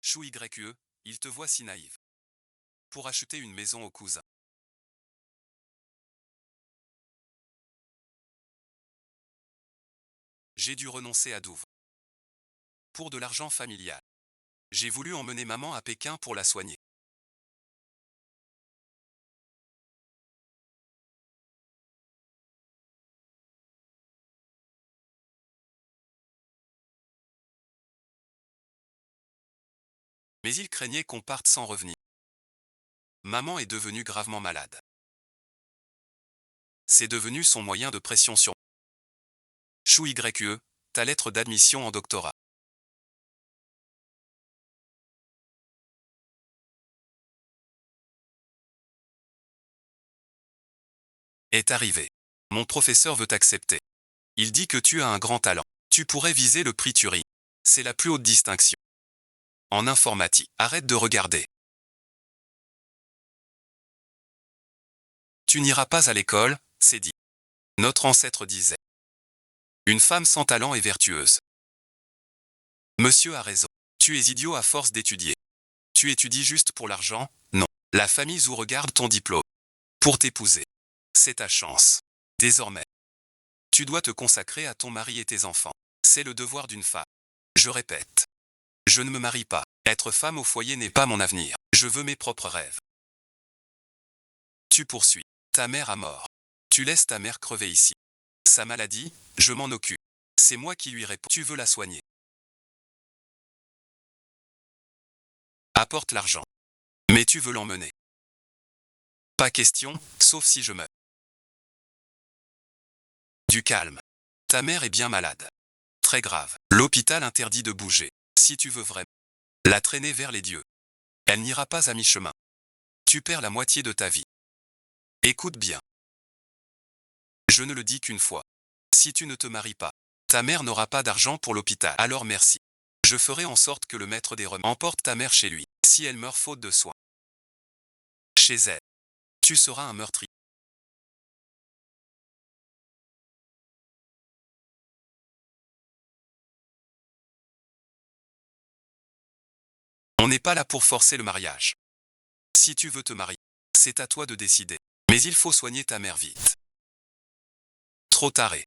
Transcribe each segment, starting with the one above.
Chou YE, il te voit si naïve. Pour acheter une maison au cousin. J'ai dû renoncer à Douve. Pour de l'argent familial. J'ai voulu emmener maman à Pékin pour la soigner. Mais il craignait qu'on parte sans revenir. Maman est devenue gravement malade. C'est devenu son moyen de pression sur Chou YE, ta lettre d'admission en doctorat. Est arrivé. Mon professeur veut t'accepter. Il dit que tu as un grand talent. Tu pourrais viser le prix Turing. C'est la plus haute distinction. En informatique, arrête de regarder. Tu n'iras pas à l'école, c'est dit. Notre ancêtre disait. Une femme sans talent est vertueuse. Monsieur a raison. Tu es idiot à force d'étudier. Tu étudies juste pour l'argent? Non. La famille vous regarde ton diplôme. Pour t'épouser. C'est ta chance. Désormais. Tu dois te consacrer à ton mari et tes enfants. C'est le devoir d'une femme. Je répète. Je ne me marie pas. Être femme au foyer n'est pas mon avenir. Je veux mes propres rêves. Tu poursuis. Ta mère a mort. Tu laisses ta mère crever ici. Sa maladie, je m'en occupe. C'est moi qui lui réponds. Tu veux la soigner. Apporte l'argent. Mais tu veux l'emmener. Pas question, sauf si je meurs. Du calme. Ta mère est bien malade. Très grave. L'hôpital interdit de bouger. Si tu veux vraiment la traîner vers les dieux. Elle n'ira pas à mi-chemin. Tu perds la moitié de ta vie. Écoute bien. Je ne le dis qu'une fois. Si tu ne te maries pas, ta mère n'aura pas d'argent pour l'hôpital. Alors merci. Je ferai en sorte que le maître des remèdes emporte ta mère chez lui. Si elle meurt faute de soins. Chez elle. Tu seras un meurtrier. On n'est pas là pour forcer le mariage. Si tu veux te marier, c'est à toi de décider. Mais il faut soigner ta mère vite. Trop taré.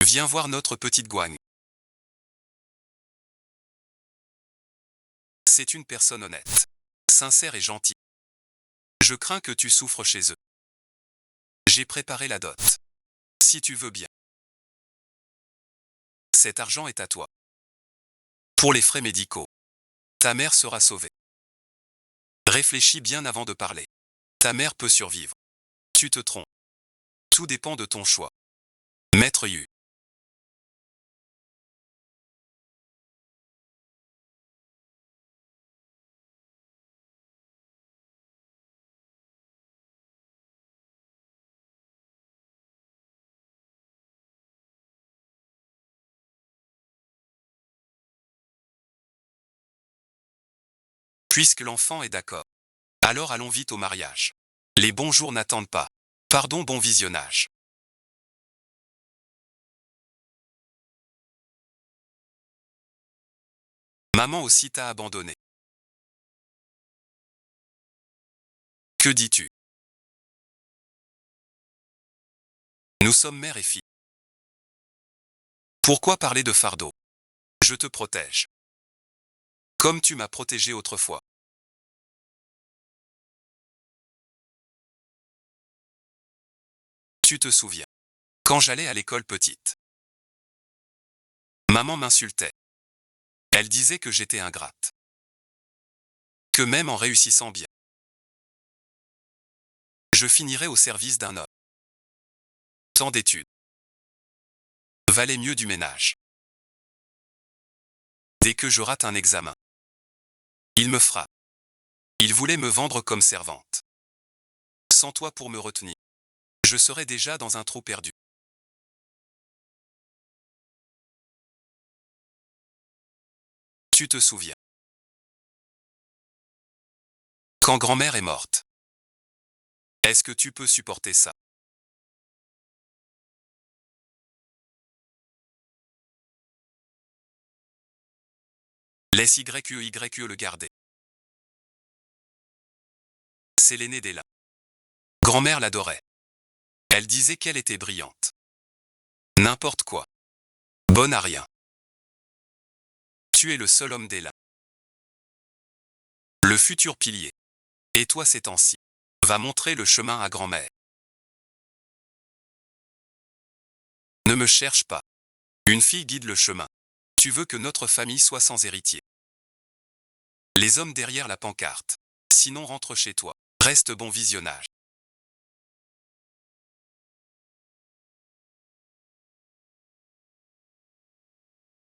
Viens voir notre petite Guang. C'est une personne honnête, sincère et gentille. Je crains que tu souffres chez eux. J'ai préparé la dot. Si tu veux bien. Cet argent est à toi. Pour les frais médicaux. Ta mère sera sauvée. Réfléchis bien avant de parler. Ta mère peut survivre. Tu te trompes. Tout dépend de ton choix. Maître Yu. Puisque l'enfant est d'accord. Alors allons vite au mariage. Les bons jours n'attendent pas. Pardon, bon visionnage. Maman aussi t'a abandonné. Que dis-tu? Nous sommes mère et fille. Pourquoi parler de fardeau? Je te protège. Comme tu m'as protégé autrefois. Tu te souviens. Quand j'allais à l'école petite. Maman m'insultait. Elle disait que j'étais ingrate. Que même en réussissant bien, je finirais au service d'un homme. Tant d'études. Valait mieux du ménage. Dès que je rate un examen. Il me frappe. Il voulait me vendre comme servante. Sans toi pour me retenir. Je serais déjà dans un trou perdu. Tu te souviens. Quand grand-mère est morte. Est-ce que tu peux supporter ça? Laisse YE le garder. C'est l'aîné d'Ella. Grand-mère l'adorait. Elle disait qu'elle était brillante. N'importe quoi. Bonne à rien. Tu es le seul homme d'Ella. Le futur pilier. Et toi ces temps-ci. Va montrer le chemin à grand-mère. Ne me cherche pas. Une fille guide le chemin. Tu veux que notre famille soit sans héritier. Les hommes derrière la pancarte. Sinon rentre chez toi. Reste bon visionnage.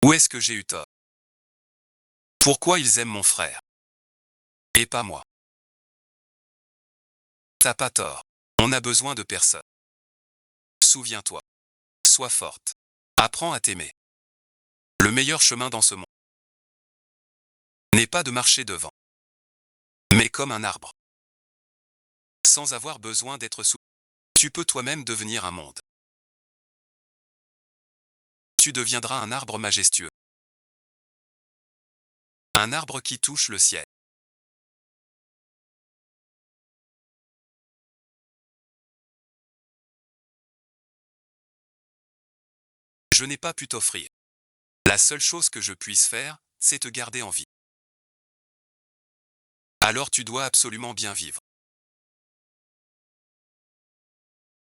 Où est-ce que j'ai eu tort? Pourquoi ils aiment mon frère? Et pas moi. T'as pas tort. On a besoin de personne. Souviens-toi. Sois forte. Apprends à t'aimer. Le meilleur chemin dans ce monde n'est pas de marcher devant, mais comme un arbre. Sans avoir besoin d'être sous. Tu peux toi-même devenir un monde. Tu deviendras un arbre majestueux. Un arbre qui touche le ciel. Je n'ai pas pu t'offrir. La seule chose que je puisse faire, c'est te garder en vie. Alors tu dois absolument bien vivre.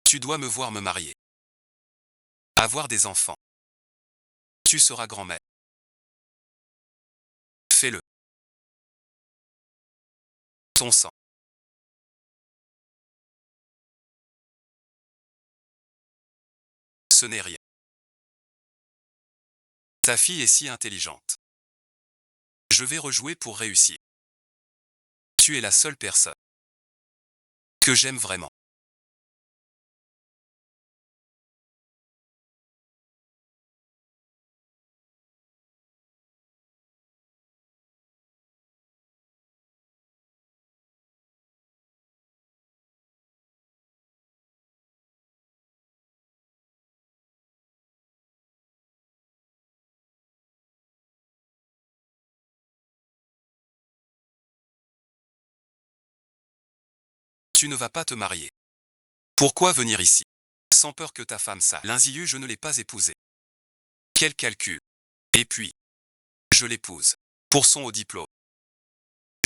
Tu dois me voir me marier. Avoir des enfants. Tu seras grand-mère. Fais-le. Ton sang. Ce n'est rien. Ta fille est si intelligente. Je vais rejouer pour réussir. Tu es la seule personne que j'aime vraiment. Tu ne vas pas te marier. Pourquoi venir ici? Sans peur que ta femme sache. L'inziu, je ne l'ai pas épousée. Quel calcul. Et puis, je l'épouse. Pour son haut diplôme.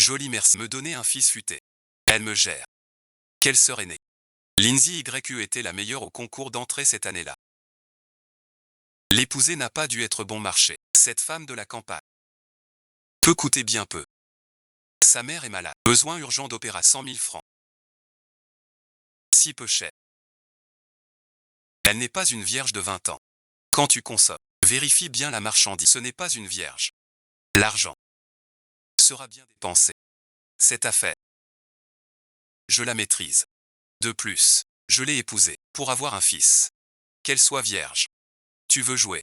Joli merci. Me donner un fils futé. Elle me gère. Quelle sœur aînée. Lindsay YU était la meilleure au concours d'entrée cette année-là. L'épouser n'a pas dû être bon marché. Cette femme de la campagne peut coûter bien peu. Sa mère est malade. Besoin urgent d'opéra 100 000 francs. Si peu cher. Elle n'est pas une vierge de 20 ans. Quand tu consommes, vérifie bien la marchandise. Ce n'est pas une vierge. L'argent sera bien dépensé. Cette affaire, je la maîtrise. De plus, je l'ai épousée pour avoir un fils. Qu'elle soit vierge. Tu veux jouer?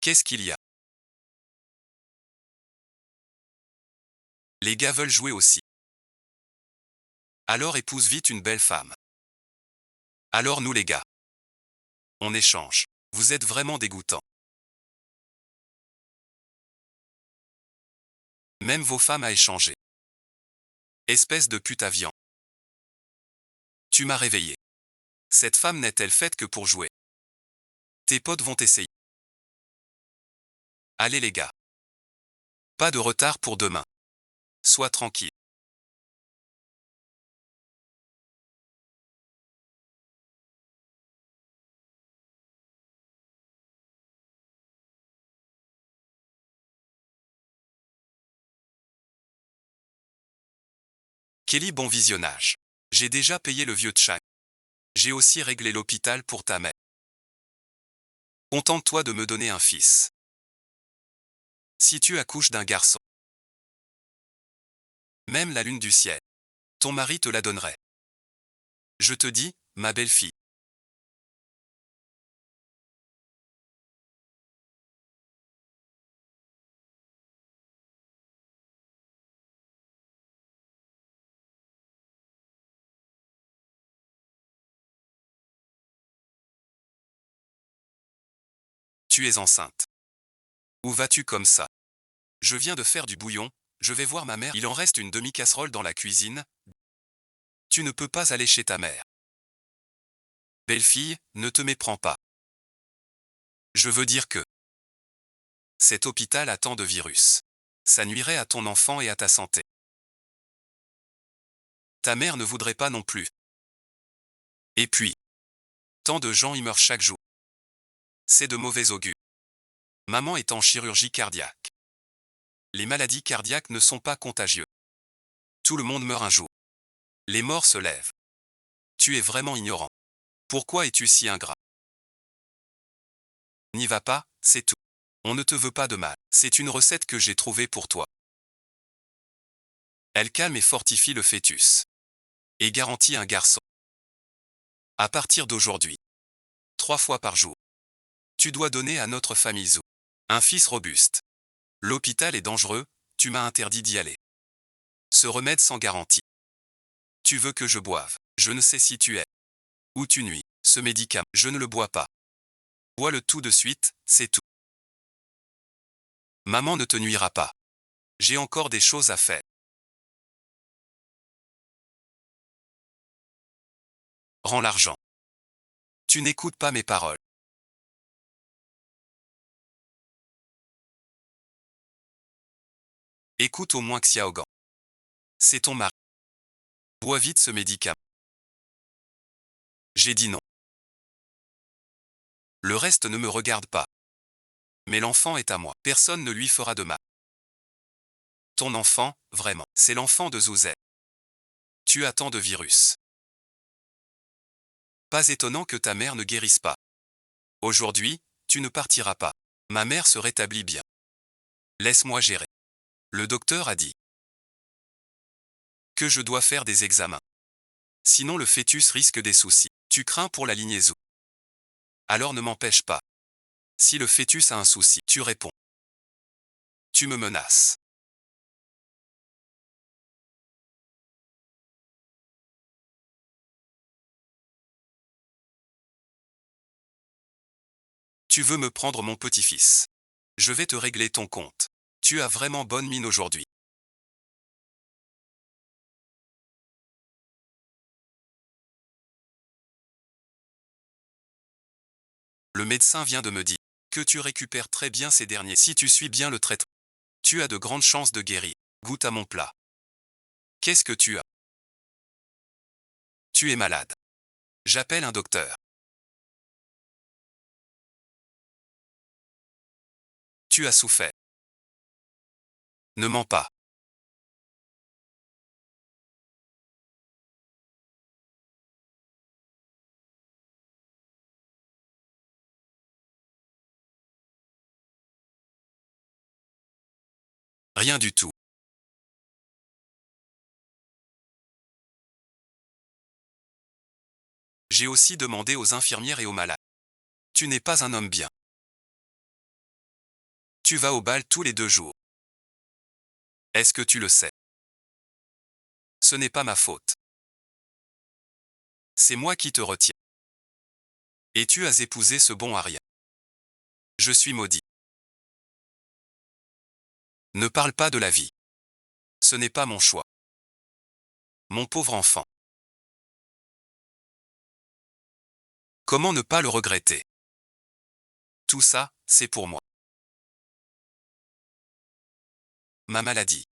Qu'est-ce qu'il y a? Les gars veulent jouer aussi. Alors épouse vite une belle femme. Alors nous les gars, on échange. Vous êtes vraiment dégoûtants. Même vos femmes à échanger. Espèce de pute à viande. Tu m'as réveillé. Cette femme n'est-elle faite que pour jouer? Tes potes vont essayer. Allez les gars. Pas de retard pour demain. Sois tranquille. Kelly, bon visionnage. J'ai déjà payé le vieux Tchang. J'ai aussi réglé l'hôpital pour ta mère. Contente-toi de me donner un fils. Si tu accouches d'un garçon, même la lune du ciel, ton mari te la donnerait. Je te dis, ma belle-fille. Tu es enceinte. Où vas-tu comme ça? Je viens de faire du bouillon, je vais voir ma mère. Il en reste une demi-casserole dans la cuisine. Tu ne peux pas aller chez ta mère. Belle-fille, ne te méprends pas. Je veux dire que cet hôpital a tant de virus. Ça nuirait à ton enfant et à ta santé. Ta mère ne voudrait pas non plus. Et puis, tant de gens y meurent chaque jour. C'est de mauvais augure. Maman est en chirurgie cardiaque. Les maladies cardiaques ne sont pas contagieuses. Tout le monde meurt un jour. Les morts se lèvent. Tu es vraiment ignorant. Pourquoi es-tu si ingrat? N'y va pas, c'est tout. On ne te veut pas de mal. C'est une recette que j'ai trouvée pour toi. Elle calme et fortifie le fœtus. Et garantit un garçon. À partir d'aujourd'hui, 3 fois par jour, tu dois donner à notre famille Zou un fils robuste. L'hôpital est dangereux, tu m'as interdit d'y aller. Ce remède sans garantie. Tu veux que je boive. Je ne sais si tu es. Ou tu nuis. Ce médicament, je ne le bois pas. Bois-le tout de suite, c'est tout. Maman ne te nuira pas. J'ai encore des choses à faire. Rends l'argent. Tu n'écoutes pas mes paroles. Écoute au moins Xiaogan. C'est ton mari. Bois vite ce médicament. J'ai dit non. Le reste ne me regarde pas. Mais l'enfant est à moi. Personne ne lui fera de mal. Ton enfant, vraiment, c'est l'enfant de Zouzet. Tu as tant de virus. Pas étonnant que ta mère ne guérisse pas. Aujourd'hui, tu ne partiras pas. Ma mère se rétablit bien. Laisse-moi gérer. Le docteur a dit que je dois faire des examens. Sinon le fœtus risque des soucis. Tu crains pour la lignée Zou. Alors ne m'empêche pas. Si le fœtus a un souci, tu réponds. Tu me menaces. Tu veux me prendre mon petit-fils. Je vais te régler ton compte. Tu as vraiment bonne mine aujourd'hui. Le médecin vient de me dire que tu récupères très bien ces derniers. Si tu suis bien le traitement, tu as de grandes chances de guérir. Goûte à mon plat. Qu'est-ce que tu as? Tu es malade. J'appelle un docteur. Tu as souffert. Ne mens pas. Rien du tout. J'ai aussi demandé aux infirmières et aux malades. Tu n'es pas un homme bien. Tu vas au bal tous les 2 jours. Est-ce que tu le sais? Ce n'est pas ma faute. C'est moi qui te retiens. Et tu as épousé ce bon à rien. Je suis maudit. Ne parle pas de la vie. Ce n'est pas mon choix. Mon pauvre enfant. Comment ne pas le regretter? Tout ça, c'est pour moi. Ma maladie.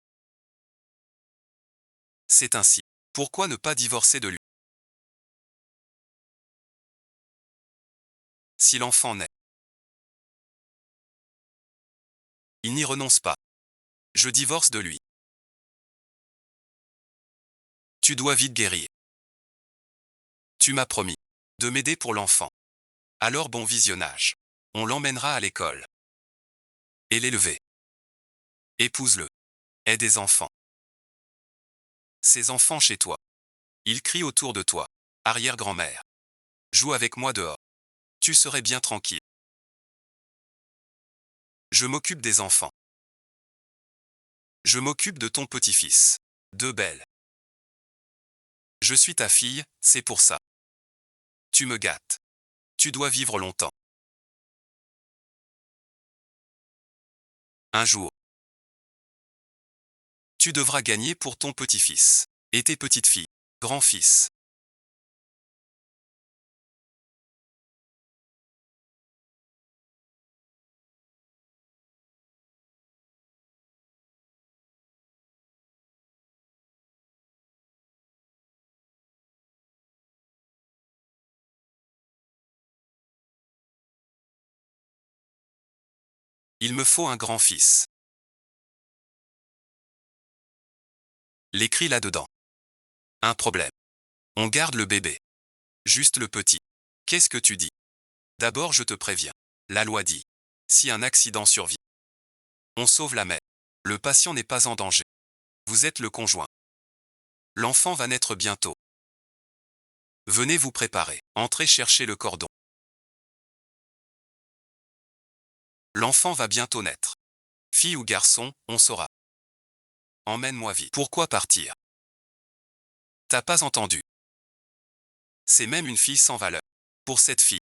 C'est ainsi. Pourquoi ne pas divorcer de lui? Si l'enfant naît, il n'y renonce pas. Je divorce de lui. Tu dois vite guérir. Tu m'as promis de m'aider pour l'enfant. Alors bon visionnage. On l'emmènera à l'école. Et l'élever. Épouse-le. Aie des enfants. Ces enfants chez toi. Ils crient autour de toi. Arrière-grand-mère. Joue avec moi dehors. Tu serais bien tranquille. Je m'occupe des enfants. Je m'occupe de ton petit-fils. De belle. Je suis ta fille, c'est pour ça. Tu me gâtes. Tu dois vivre longtemps. Un jour. Tu devras gagner pour ton petit-fils. Et tes petites filles. Grand-fils. Il me faut un grand-fils. L'écrit là-dedans. Un problème. On garde le bébé. Juste le petit. Qu'est-ce que tu dis? D'abord je te préviens. La loi dit. Si un accident survient, on sauve la mère. Le patient n'est pas en danger. Vous êtes le conjoint. L'enfant va naître bientôt. Venez vous préparer. Entrez chercher le cordon. L'enfant va bientôt naître. Fille ou garçon, on saura. Emmène-moi vite. Pourquoi partir? T'as pas entendu? C'est même une fille sans valeur. Pour cette fille.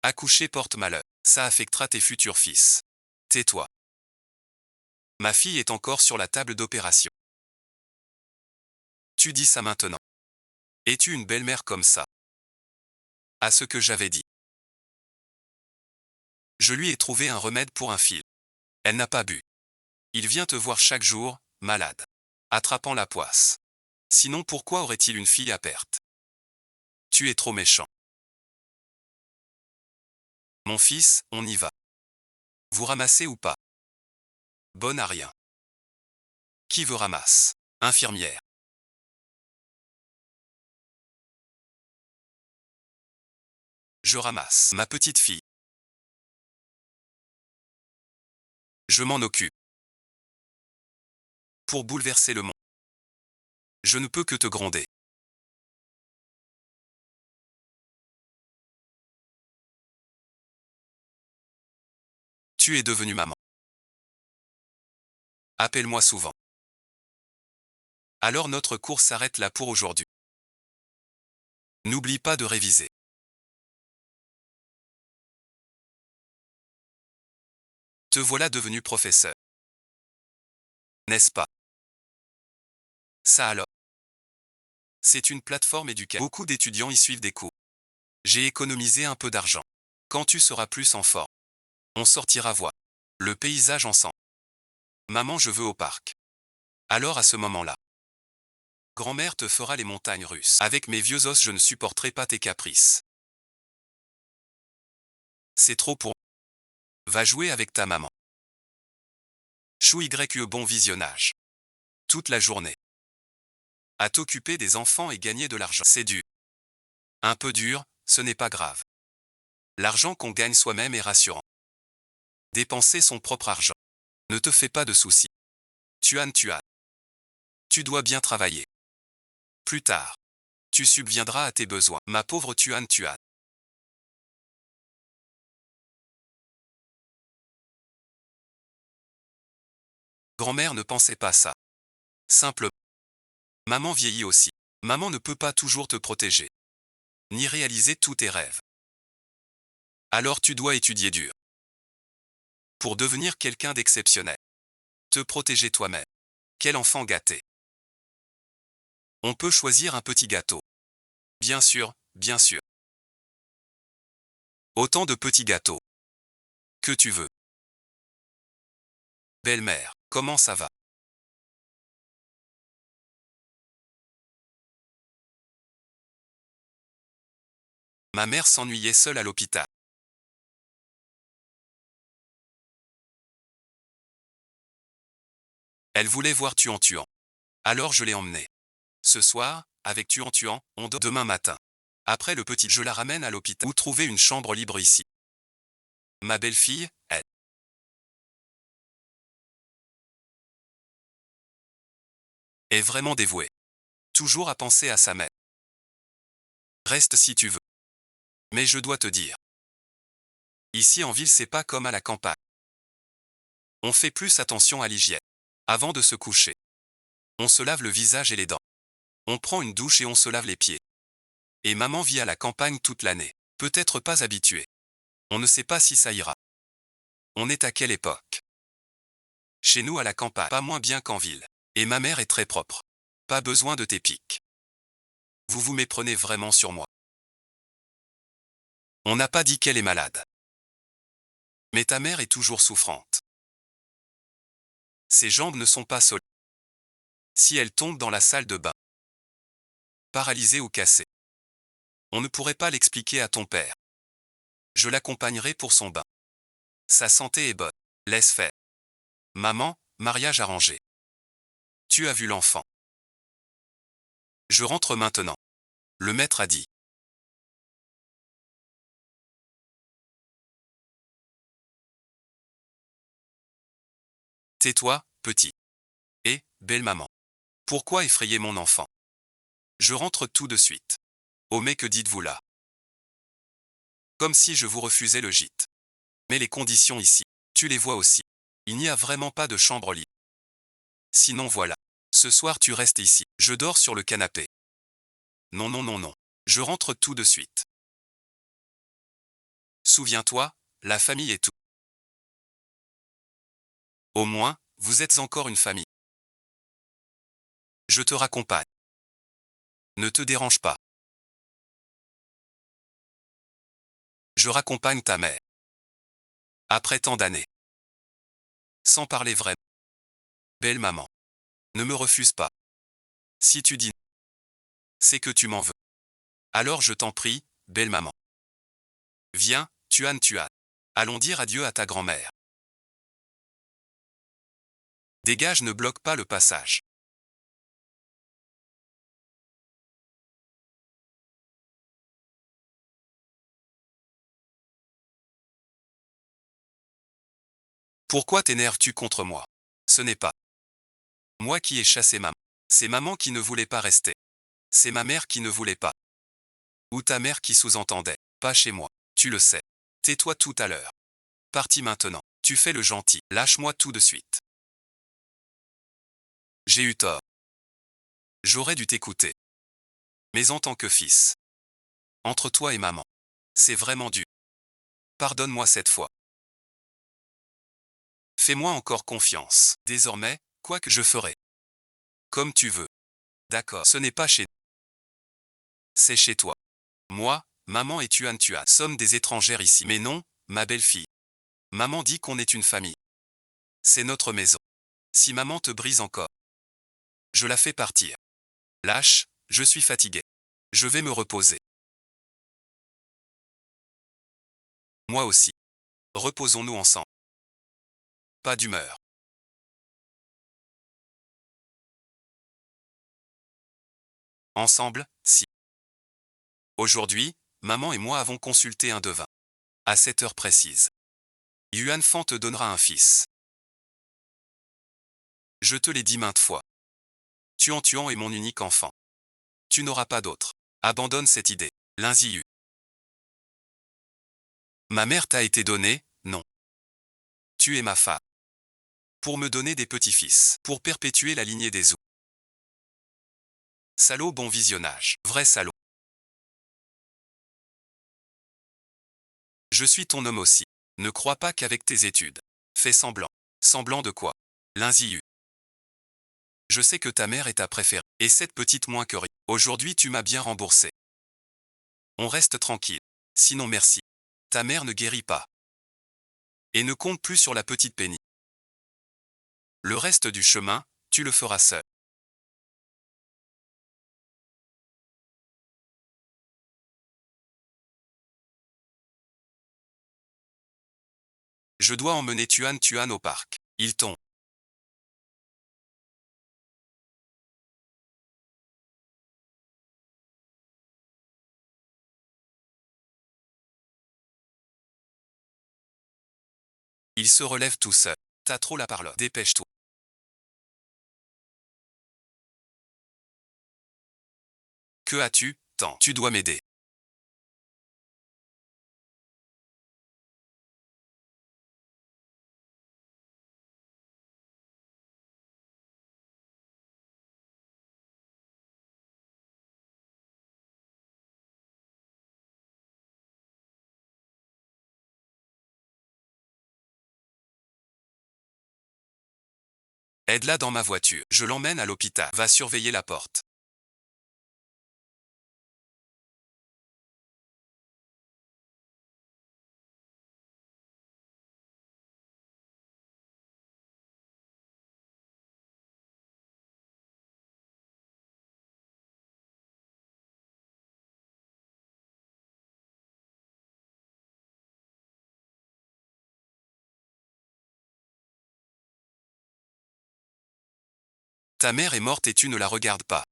Accoucher porte malheur. Ça affectera tes futurs fils. Tais-toi. Ma fille est encore sur la table d'opération. Tu dis ça maintenant. Es-tu une belle-mère comme ça? À ce que j'avais dit. Je lui ai trouvé un remède pour un fil. Elle n'a pas bu. Il vient te voir chaque jour, malade. Attrapant la poisse. Sinon pourquoi aurait-il une fille à perte? Tu es trop méchant. Mon fils, on y va. Vous ramassez ou pas? Bonne à rien. Qui veut ramasse? Infirmière. Je ramasse. Ma petite fille. Je m'en occupe. Pour bouleverser le monde. Je ne peux que te gronder. Tu es devenue maman. Appelle-moi souvent. Alors notre cours s'arrête là pour aujourd'hui. N'oublie pas de réviser. Te voilà devenu professeur. N'est-ce pas? Ça alors. C'est une plateforme éducative. Beaucoup d'étudiants y suivent des cours. J'ai économisé un peu d'argent. Quand tu seras plus en forme, on sortira voir le paysage ensemble. Maman, je veux au parc. Alors à ce moment-là, grand-mère te fera les montagnes russes. Avec mes vieux os, je ne supporterai pas tes caprices. C'est trop pour... Va jouer avec ta maman. Chou YE, bon visionnage. Toute la journée. À t'occuper des enfants et gagner de l'argent. C'est dur. Un peu dur, ce n'est pas grave. L'argent qu'on gagne soi-même est rassurant. Dépenser son propre argent. Ne te fais pas de soucis. Tuan. Tu dois bien travailler. Plus tard. Tu subviendras à tes besoins. Ma pauvre Tuan. Grand-mère ne pensait pas ça. Simplement. Maman vieillit aussi. Maman ne peut pas toujours te protéger. Ni réaliser tous tes rêves. Alors tu dois étudier dur. Pour devenir quelqu'un d'exceptionnel. Te protéger toi-même. Quel enfant gâté. On peut choisir un petit gâteau. Bien sûr, bien sûr. Autant de petits gâteaux. Que tu veux. Belle-mère, comment ça va? Ma mère s'ennuyait seule à l'hôpital. Elle voulait voir Tuan. Alors je l'ai emmenée. Ce soir, avec Tuan, on dort demain matin. Après le petit, je la ramène à l'hôpital. Ou trouver une chambre libre ici. Ma belle-fille, elle. Est vraiment dévouée. Toujours à penser à sa mère. Reste si tu veux. Mais je dois te dire. Ici en ville, c'est pas comme à la campagne. On fait plus attention à l'hygiène. Avant de se coucher. On se lave le visage et les dents. On prend une douche et on se lave les pieds. Et maman vit à la campagne toute l'année. Peut-être pas habituée. On ne sait pas si ça ira. On est à quelle époque? Chez nous à la campagne, pas moins bien qu'en ville. Et ma mère est très propre. Pas besoin de tes piques. Vous vous méprenez vraiment sur moi. On n'a pas dit qu'elle est malade. Mais ta mère est toujours souffrante. Ses jambes ne sont pas solides. Si elle tombe dans la salle de bain, paralysée ou cassée, on ne pourrait pas l'expliquer à ton père. Je l'accompagnerai pour son bain. Sa santé est bonne. Laisse faire. Maman, mariage arrangé. Tu as vu l'enfant. Je rentre maintenant. Le maître a dit. Tais-toi, petit. Et, belle maman. Pourquoi effrayer mon enfant? Je rentre tout de suite. Oh mais que dites-vous là? Comme si je vous refusais le gîte. Mais les conditions ici, tu les vois aussi. Il n'y a vraiment pas de chambre libre. Sinon voilà. Ce soir tu restes ici. Je dors sur le canapé. Non non non non. Je rentre tout de suite. Souviens-toi, la famille est tout. Au moins, vous êtes encore une famille. Je te raccompagne. Ne te dérange pas. Je raccompagne ta mère. Après tant d'années. Sans parler vrai. Belle maman. Ne me refuse pas. Si tu dis non, c'est que tu m'en veux. Alors je t'en prie, belle maman. Viens, Tuan Tuan. Allons dire adieu à ta grand-mère. Dégage, ne bloque pas le passage. Pourquoi t'énerves-tu contre moi? Ce n'est pas moi qui ai chassé maman. C'est maman qui ne voulait pas rester. C'est ma mère qui ne voulait pas. Ou ta mère qui sous-entendait. Pas chez moi. Tu le sais. Tais-toi tout à l'heure. Parti maintenant. Tu fais le gentil. Lâche-moi tout de suite. J'ai eu tort. J'aurais dû t'écouter. Mais en tant que fils. Entre toi et maman. C'est vraiment dur. Pardonne-moi cette fois. Fais-moi encore confiance. Désormais, quoi que je ferai. Comme tu veux. D'accord. Ce n'est pas chez nous. C'est chez toi. Moi, maman et Tuan Tuan sommes des étrangères ici. Mais non, ma belle-fille. Maman dit qu'on est une famille. C'est notre maison. Si maman te brise encore, je la fais partir. Lâche, je suis fatigué. Je vais me reposer. Moi aussi. Reposons-nous ensemble. Pas d'humeur. Ensemble, si. Aujourd'hui, maman et moi avons consulté un devin. À cette heure précise. Yuan Fan te donnera un fils. Je te l'ai dit maintes fois. Tuan Tuan est mon unique enfant. Tu n'auras pas d'autre. Abandonne cette idée. Lin Ziyu. Ma mère t'a été donnée, non. Tu es ma femme. Pour me donner des petits-fils. Pour perpétuer la lignée des Zhou. Salaud, bon visionnage. Vrai salaud. Je suis ton homme aussi. Ne crois pas qu'avec tes études. Fais semblant. Semblant de quoi? Lin Ziyu. Je sais que ta mère est ta préférée. Et cette petite moins que rien. Aujourd'hui tu m'as bien remboursé. On reste tranquille. Sinon merci. Ta mère ne guérit pas. Et ne compte plus sur la petite Penny. Le reste du chemin, tu le feras seul. Je dois emmener Tuan Tuan au parc. Il tombe. Il se relève tout seul. T'as trop la parole. Dépêche-toi. Que as-tu? Tant. Tu dois m'aider. Aide-la dans ma voiture. Je l'emmène à l'hôpital. Va surveiller la porte. Ta mère est morte et tu ne la regardes pas.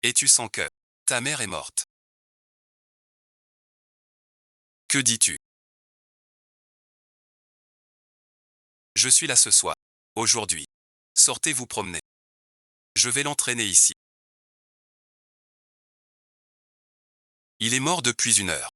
Et tu sens que ta mère est morte. Que dis-tu? Je suis là ce soir. Aujourd'hui. Sortez vous promener. Je vais l'entraîner ici. Il est mort depuis 1 heure.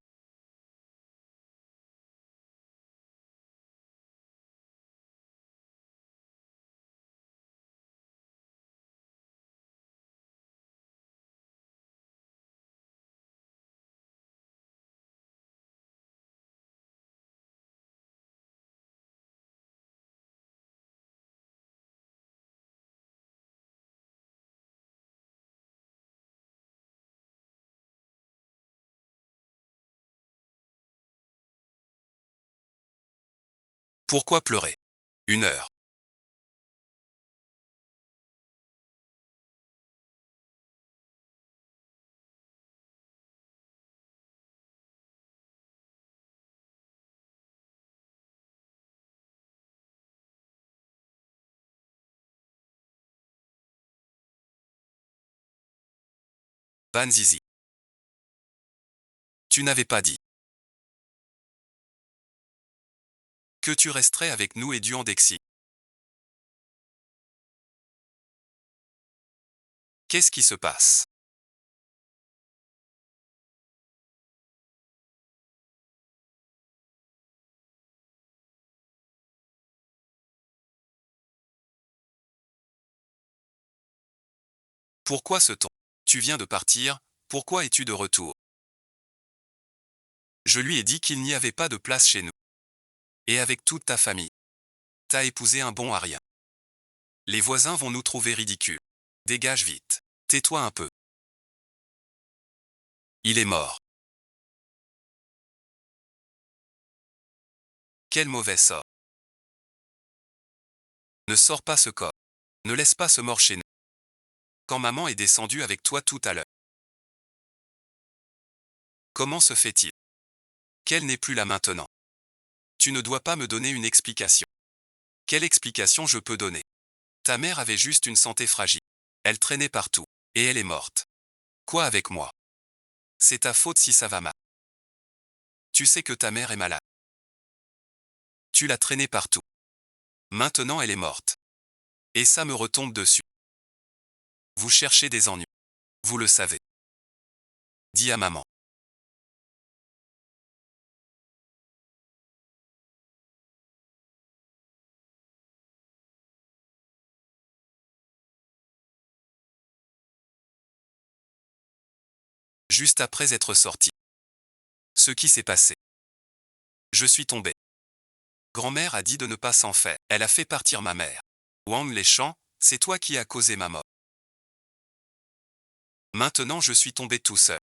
Pourquoi pleurer? 1 heure. Ban Zizi. Tu n'avais pas dit que tu resterais avec nous et du Andexi. Qu'est-ce qui se passe? Pourquoi ce ton? Tu viens de partir, pourquoi es-tu de retour? Je lui ai dit qu'il n'y avait pas de place chez nous. Et avec toute ta famille. T'as épousé un bon à rien. Les voisins vont nous trouver ridicules. Dégage vite. Tais-toi un peu. Il est mort. Quel mauvais sort. Ne sors pas ce corps. Ne laisse pas ce mort chez nous. Quand maman est descendue avec toi tout à l'heure. Comment se fait-il qu'elle n'est plus là maintenant? Tu ne dois pas me donner une explication. Quelle explication je peux donner? Ta mère avait juste une santé fragile. Elle traînait partout. Et elle est morte. Quoi avec moi? C'est ta faute si ça va mal. Tu sais que ta mère est malade. Tu l'as traînée partout. Maintenant elle est morte. Et ça me retombe dessus. Vous cherchez des ennuis. Vous le savez. Dis à maman. Juste après être sorti. Ce qui s'est passé. Je suis tombé. Grand-mère a dit de ne pas s'en faire. Elle a fait partir ma mère. Wang les champs, c'est toi qui as causé ma mort. Maintenant je suis tombé tout seul.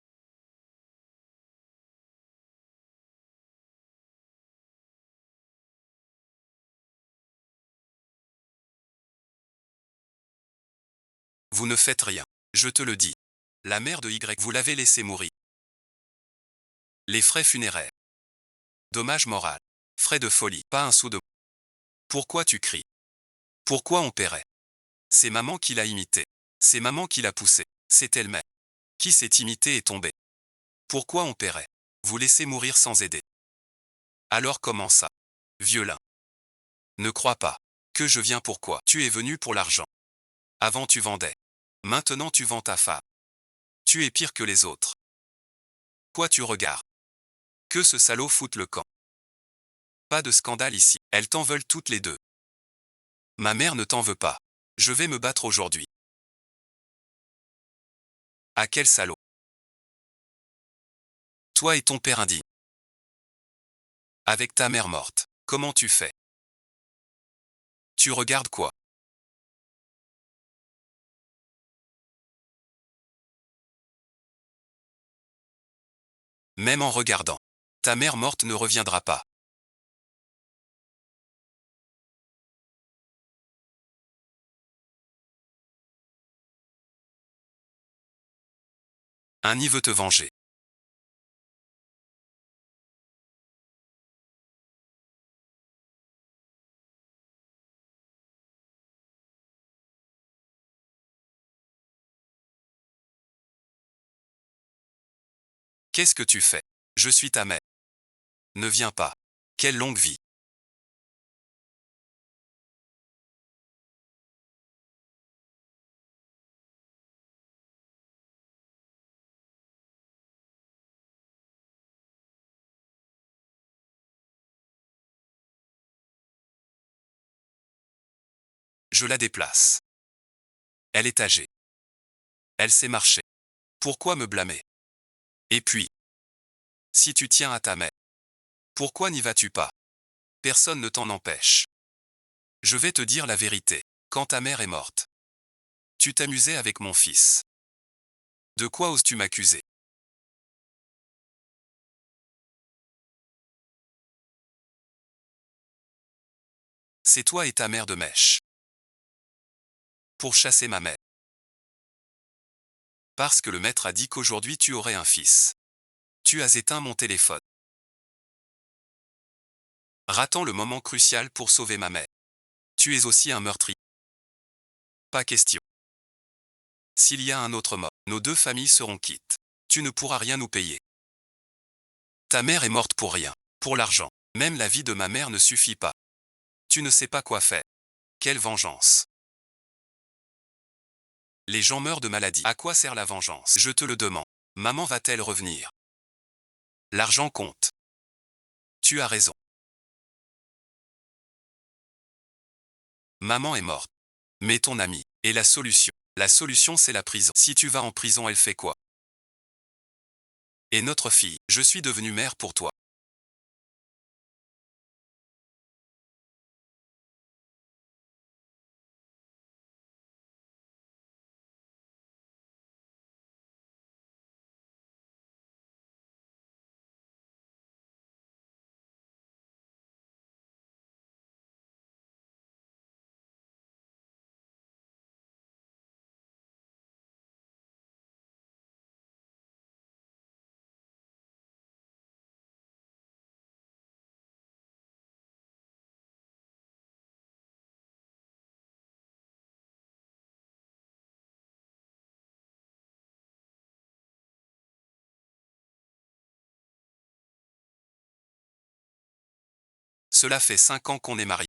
Vous ne faites rien. Je te le dis. La mère de Y vous l'avez laissé mourir. Les frais funéraires. Dommage moral. Frais de folie. Pas un sou de... Pourquoi tu cries? Pourquoi on paierait? C'est maman qui l'a imité. C'est maman qui l'a poussé. C'est elle-même. Qui s'est imité et tombé? Pourquoi on paierait? Vous laissez mourir sans aider. Alors comment ça? Violin. Ne crois pas. Que je viens pourquoi? Tu es venu pour l'argent. Avant tu vendais. Maintenant tu vends ta femme. Tu es pire que les autres. Quoi tu regardes? Que ce salaud foute le camp. Pas de scandale ici. Elles t'en veulent toutes les deux. Ma mère ne t'en veut pas. Je vais me battre aujourd'hui. Ah quel salaud. Toi et ton père indigne. Avec ta mère morte. Comment tu fais? Tu regardes quoi? Même en regardant. Ta mère morte ne reviendra pas. Un nid veut te venger. Qu'est-ce que tu fais? Je suis ta mère. Ne viens pas. Quelle longue vie. Je la déplace. Elle est âgée. Elle sait marcher. Pourquoi me blâmer? Et puis, si tu tiens à ta mère, pourquoi n'y vas-tu pas? Personne ne t'en empêche. Je vais te dire la vérité. Quand ta mère est morte, tu t'amusais avec mon fils. De quoi oses-tu m'accuser? C'est toi et ta mère de mèche. Pour chasser ma mère. Parce que le maître a dit qu'aujourd'hui tu aurais un fils. Tu as éteint mon téléphone. Ratant le moment crucial pour sauver ma mère. Tu es aussi un meurtrier. Pas question. S'il y a un autre mort, nos deux familles seront quittes. Tu ne pourras rien nous payer. Ta mère est morte pour rien. Pour l'argent. Même la vie de ma mère ne suffit pas. Tu ne sais pas quoi faire. Quelle vengeance. Les gens meurent de maladie. À quoi sert la vengeance? Je te le demande. Maman va-t-elle revenir? L'argent compte. Tu as raison. Maman est morte. Mais ton ami. Et la solution? La solution c'est la prison. Si tu vas en prison elle fait quoi? Et notre fille, je suis devenue mère pour toi. Cela fait 5 ans qu'on est mariés.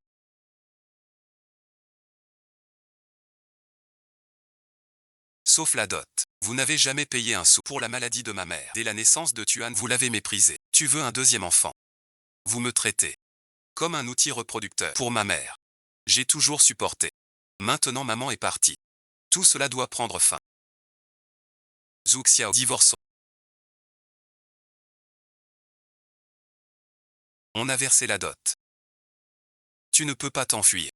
Sauf la dot. Vous n'avez jamais payé un sou pour la maladie de ma mère. Dès la naissance de Tuan, vous l'avez méprisé. Tu veux un deuxième enfant. Vous me traitez comme un outil reproducteur pour ma mère. J'ai toujours supporté. Maintenant maman est partie. Tout cela doit prendre fin. Zhu Xiao, divorçons. On a versé la dot. Tu ne peux pas t'enfuir.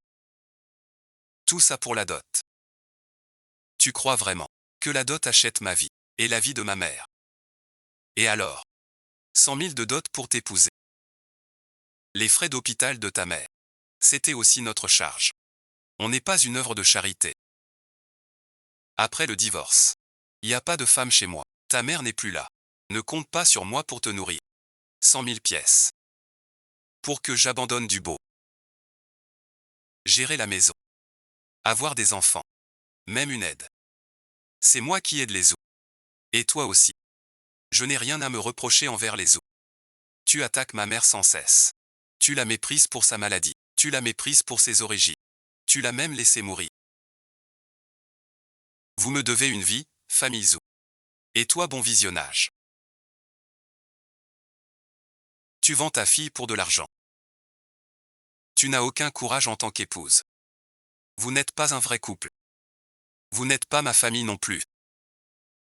Tout ça pour la dot. Tu crois vraiment que la dot achète ma vie et la vie de ma mère? Et alors? 100 000 de dot pour t'épouser. Les frais d'hôpital de ta mère. C'était aussi notre charge. On n'est pas une œuvre de charité. Après le divorce. Y a pas de femme chez moi. Ta mère n'est plus là. Ne compte pas sur moi pour te nourrir. 100 000 pièces. Pour que j'abandonne du beau. Gérer la maison. Avoir des enfants. Même une aide. C'est moi qui aide les os. Et toi aussi. Je n'ai rien à me reprocher envers les os. Tu attaques ma mère sans cesse. Tu la méprises pour sa maladie. Tu la méprises pour ses origines. Tu l'as même laissé mourir. Vous me devez une vie, famille Zou. Et toi bon visionnage. Tu vends ta fille pour de l'argent. Tu n'as aucun courage en tant qu'épouse. Vous n'êtes pas un vrai couple. Vous n'êtes pas ma famille non plus.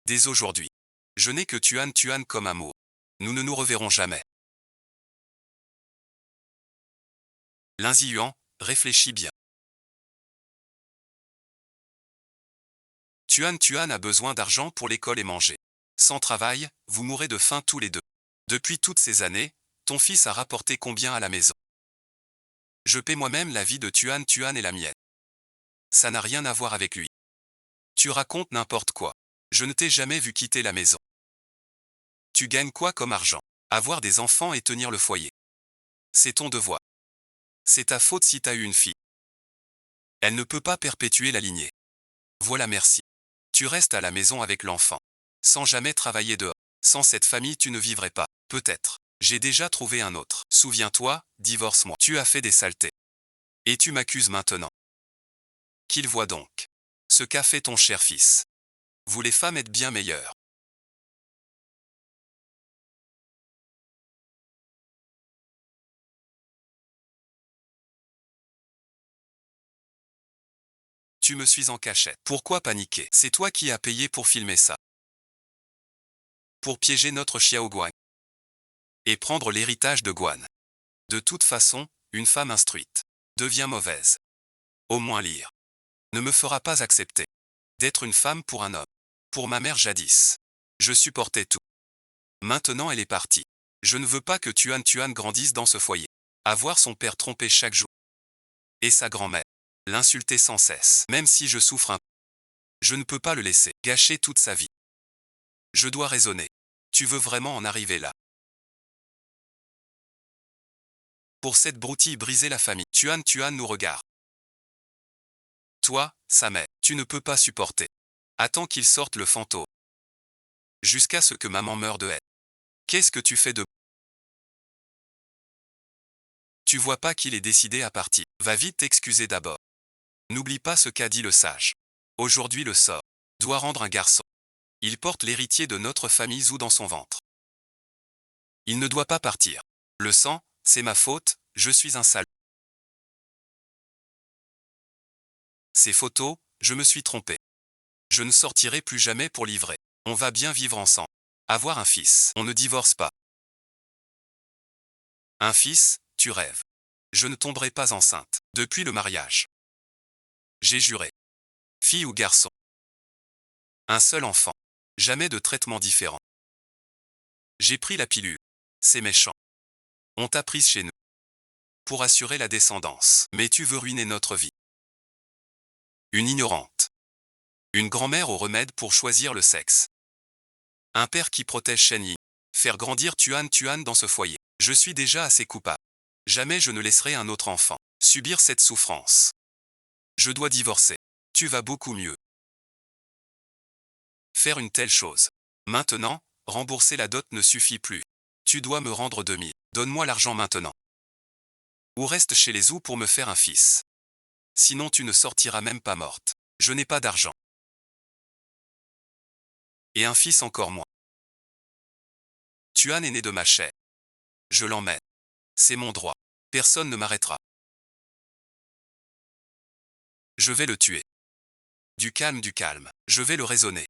Dès aujourd'hui, je n'ai que Tuan comme amour. Nous ne nous reverrons jamais. Lindsay Yuan, réfléchis bien. Tuan a besoin d'argent pour l'école et manger. Sans travail, vous mourrez de faim tous les deux. Depuis toutes ces années, ton fils a rapporté combien à la maison? Je paie moi-même la vie de Tuan et la mienne. Ça n'a rien à voir avec lui. Tu racontes n'importe quoi. Je ne t'ai jamais vu quitter la maison. Tu gagnes quoi comme argent? Avoir des enfants et tenir le foyer. C'est ton devoir. C'est ta faute si t'as eu une fille. Elle ne peut pas perpétuer la lignée. Voilà, merci. Tu restes à la maison avec l'enfant. Sans jamais travailler dehors. Sans cette famille, tu ne vivrais pas. Peut-être. J'ai déjà trouvé un autre. Souviens-toi, divorce-moi. Tu as fait des saletés. Et tu m'accuses maintenant. Qu'il voit donc. Ce qu'a fait ton cher fils. Vous les femmes êtes bien meilleures. Tu me suis en cachette. Pourquoi paniquer? C'est toi qui as payé pour filmer ça. Pour piéger notre Xiao Guan. Et prendre l'héritage de Guan. De toute façon, une femme instruite devient mauvaise. Au moins lire. Ne me fera pas accepter d'être une femme pour un homme. Pour ma mère jadis. Je supportais tout. Maintenant elle est partie. Je ne veux pas que Tuan grandisse dans ce foyer. À voir son père trompé chaque jour. Et sa grand-mère. L'insulter sans cesse. Même si je souffre un peu. Je ne peux pas le laisser gâcher toute sa vie. Je dois raisonner. Tu veux vraiment en arriver là? Pour cette broutille briser la famille. Tuan nous regarde. Toi, sa mère, tu ne peux pas supporter. Attends qu'il sorte le fantôme. Jusqu'à ce que maman meure de haine. Qu'est-ce que tu fais de... Tu vois pas qu'il est décidé à partir. Va vite t'excuser d'abord. N'oublie pas ce qu'a dit le sage. Aujourd'hui le sort doit rendre un garçon. Il porte l'héritier de notre famille Zhou dans son ventre. Il ne doit pas partir. Le sang, c'est ma faute, je suis un sale. Ces photos, je me suis trompé. Je ne sortirai plus jamais pour livrer. On va bien vivre ensemble. Avoir un fils. On ne divorce pas. Un fils, tu rêves. Je ne tomberai pas enceinte. Depuis le mariage. J'ai juré. Fille ou garçon. Un seul enfant. Jamais de traitement différent. J'ai pris la pilule. C'est méchant. On t'a prise chez nous. Pour assurer la descendance. Mais tu veux ruiner notre vie. Une ignorante. Une grand-mère au remède pour choisir le sexe. Un père qui protège Shen Yi. Faire grandir Tuan dans ce foyer. Je suis déjà assez coupable. Jamais je ne laisserai un autre enfant subir cette souffrance. Je dois divorcer. Tu vas beaucoup mieux. Faire une telle chose. Maintenant, rembourser la dot ne suffit plus. Tu dois me rendre 2000. Donne-moi l'argent maintenant. Ou reste chez les Zhou pour me faire un fils. Sinon tu ne sortiras même pas morte. Je n'ai pas d'argent. Et un fils encore moins. Tuan est né de ma chair. Je l'emmène. C'est mon droit. Personne ne m'arrêtera. Je vais le tuer. Du calme. Je vais le raisonner.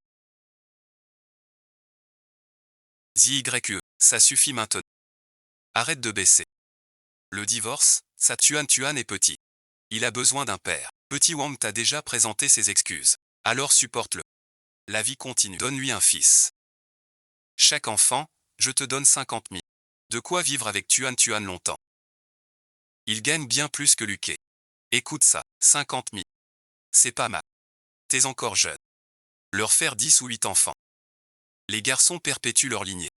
ZYE, ça suffit maintenant. Arrête de baisser. Le divorce, ça Tuan est petit. Il a besoin d'un père. Petit Wang t'a déjà présenté ses excuses. Alors supporte-le. La vie continue. Donne-lui un fils. Chaque enfant, je te donne 50 000. De quoi vivre avec Tuan longtemps. Il gagne bien plus que Luque. Écoute ça, 50 000. C'est pas mal. T'es encore jeune. Leur faire 10 ou 8 enfants. Les garçons perpétuent leur lignée.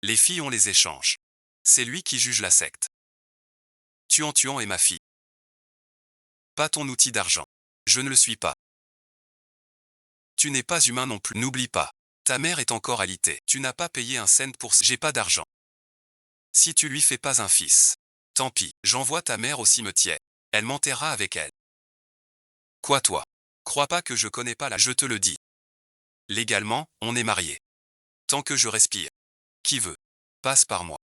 Les filles on les échange. C'est lui qui juge la secte. Tuan est ma fille. Pas ton outil d'argent. Je ne le suis pas. Tu n'es pas humain non plus. N'oublie pas. Ta mère est encore alitée. Tu n'as pas payé un cent pour... J'ai pas d'argent. Si tu lui fais pas un fils. Tant pis, j'envoie ta mère au cimetière. Elle m'enterrera avec elle. Quoi toi? Crois pas que je connais pas la... Je te le dis. Légalement, on est mariés. Tant que je respire. Qui veut? Passe par moi.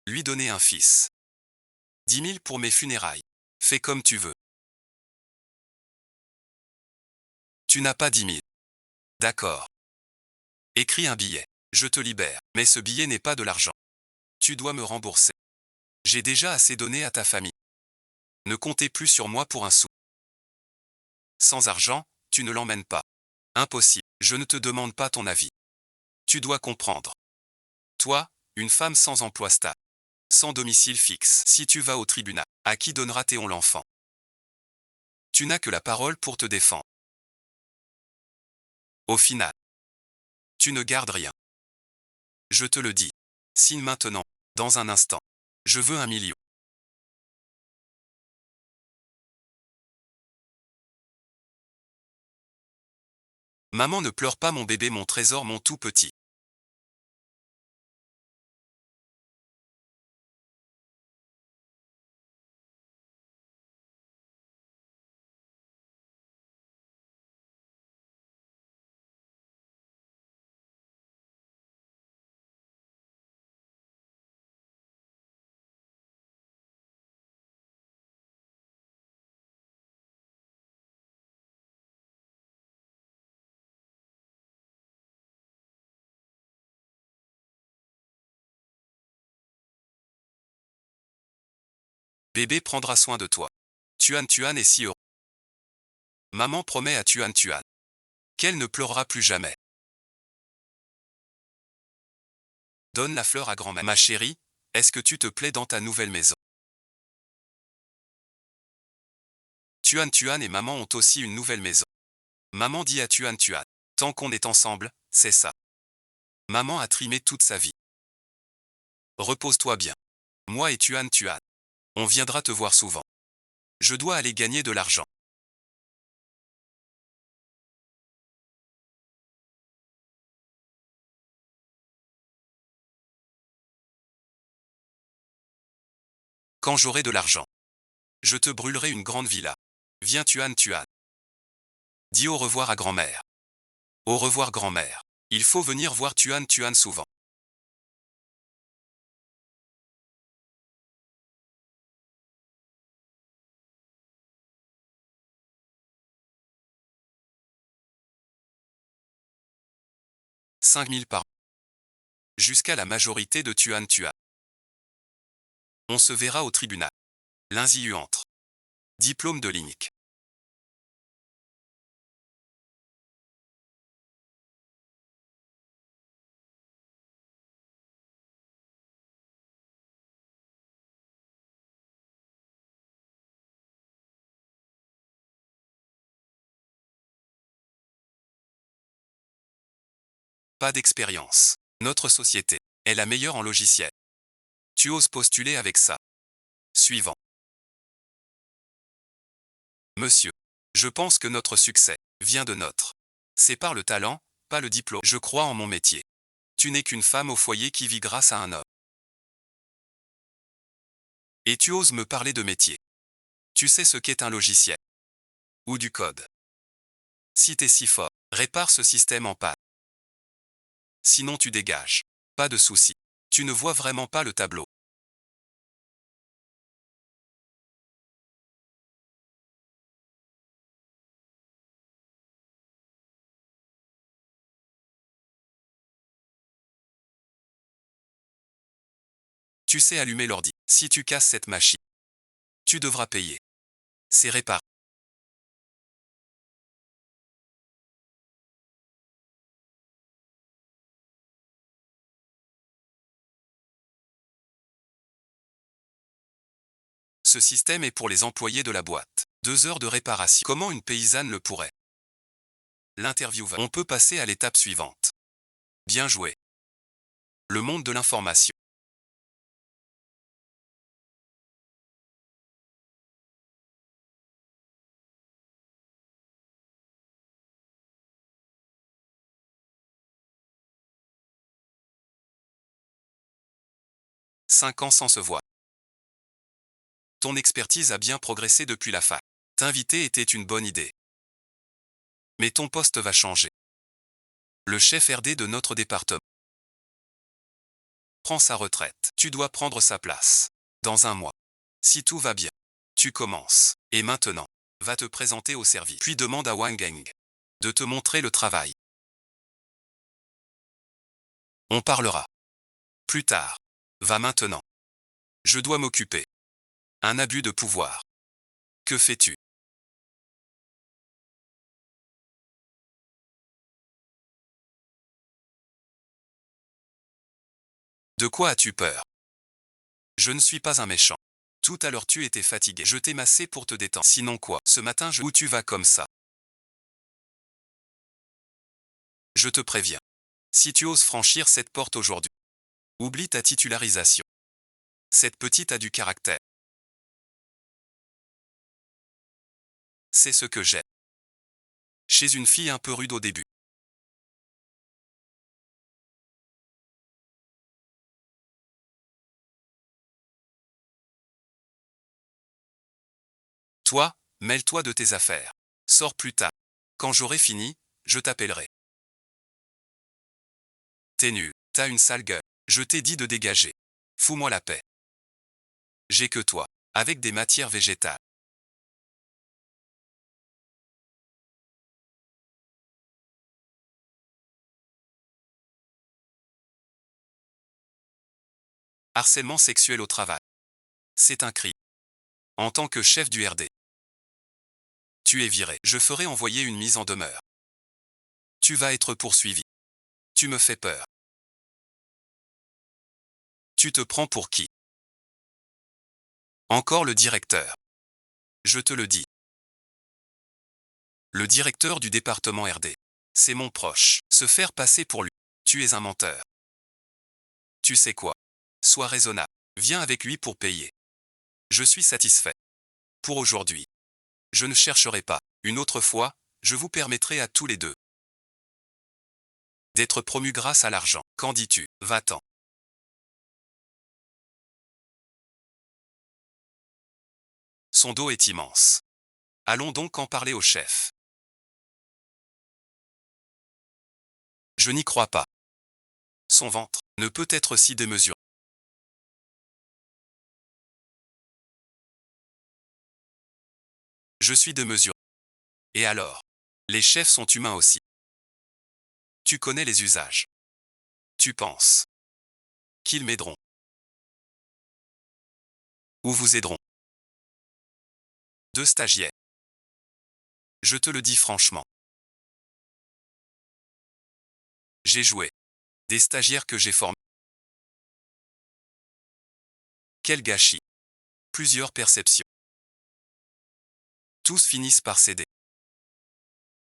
Lui donner un fils. 10 000 pour mes funérailles. Fais comme tu veux. Tu n'as pas 10 000. D'accord. Écris un billet. Je te libère. Mais ce billet n'est pas de l'argent. Tu dois me rembourser. J'ai déjà assez donné à ta famille. Ne comptez plus sur moi pour un sou. Sans argent, tu ne l'emmènes pas. Impossible. Je ne te demande pas ton avis. Tu dois comprendre. Toi, une femme sans emploi stable, sans domicile fixe, si tu vas au tribunal, à qui donnera Théon l'enfant? Tu n'as que la parole pour te défendre. Au final, tu ne gardes rien. Je te le dis. Signe maintenant, dans un instant. Je veux 1 million. Maman, ne pleure pas mon bébé, mon trésor, mon tout petit. Bébé prendra soin de toi. Tuan Tuan est si heureux. Maman promet à Tuan Tuan qu'elle ne pleurera plus jamais. Donne la fleur à grand-mère. Ma chérie, est-ce que tu te plais dans ta nouvelle maison? Tuan Tuan et maman ont aussi une nouvelle maison. Maman dit à Tuan Tuan, tant qu'on est ensemble, c'est ça. Maman a trimé toute sa vie. Repose-toi bien. Moi et Tuan Tuan, on viendra te voir souvent. Je dois aller gagner de l'argent. Quand j'aurai de l'argent, je te brûlerai une grande villa. Viens Tuan Tuan. Dis au revoir à grand-mère. Au revoir grand-mère. Il faut venir voir Tuan Tuan souvent. « 5 000 par an. Jusqu'à la majorité de Tuan Tuan. On se verra au tribunal. Lundi entre. Diplôme de l'INIC. Pas d'expérience. Notre société est la meilleure en logiciel. Tu oses postuler avec ça. Suivant. Monsieur. Je pense que notre succès vient de notre. C'est par le talent, pas le diplôme. Je crois en mon métier. Tu n'es qu'une femme au foyer qui vit grâce à un homme. Et tu oses me parler de métier. Tu sais ce qu'est un logiciel. Ou du code. Si t'es si fort, répare ce système en panne. Sinon tu dégages. Pas de souci. Tu ne vois vraiment pas le tableau. Tu sais allumer l'ordi. Si tu casses cette machine, tu devras payer. C'est réparé. Ce système est pour les employés de la boîte. 2 heures de réparation. Comment une paysanne le pourrait? L'intervieweur. On peut passer à l'étape suivante. Bien joué. Le monde de l'information. « 5 ans sans se voir. Ton expertise a bien progressé depuis la fac. T'inviter était une bonne idée. Mais ton poste va changer. Le chef RD de notre département prend sa retraite. Tu dois prendre sa place. Dans un mois. Si tout va bien, tu commences. Et maintenant, va te présenter au service. Puis demande à Wang Geng de te montrer le travail. On parlera. Plus tard. Va maintenant. Je dois m'occuper. Un abus de pouvoir. Que fais-tu? De quoi as-tu peur? Je ne suis pas un méchant. Tout à l'heure tu étais fatigué. Je t'ai massé pour te détendre. Sinon quoi? Ce matin où tu vas comme ça? Je te préviens. Si tu oses franchir cette porte aujourd'hui, oublie ta titularisation. Cette petite a du caractère. C'est ce que j'aime. Chez une fille un peu rude au début. Toi, mêle-toi de tes affaires. Sors plus tard. Quand j'aurai fini, je t'appellerai. T'es nul. T'as une sale gueule. Je t'ai dit de dégager. Fous-moi la paix. J'ai que toi. Avec des matières végétales. Harcèlement sexuel au travail. C'est un crime. En tant que chef du RD. Tu es viré. Je ferai envoyer une mise en demeure. Tu vas être poursuivi. Tu me fais peur. Tu te prends pour qui? Encore le directeur. Je te le dis. Le directeur du département RD. C'est mon proche. Se faire passer pour lui. Tu es un menteur. Tu sais quoi? Sois raisonnable. Viens avec lui pour payer. Je suis satisfait. Pour aujourd'hui. Je ne chercherai pas. Une autre fois, je vous permettrai à tous les deux d'être promus grâce à l'argent. Qu'en dis-tu? Va-t'en. Son dos est immense. Allons donc en parler au chef. Je n'y crois pas. Son ventre ne peut être si démesuré. Je suis démesuré. Et alors? Les chefs sont humains aussi. Tu connais les usages. Tu penses qu'ils m'aideront ou vous aideront? Deux stagiaires. Je te le dis franchement. J'ai joué. Des stagiaires que j'ai formés. Quel gâchis. Plusieurs perceptions. Tous finissent par céder.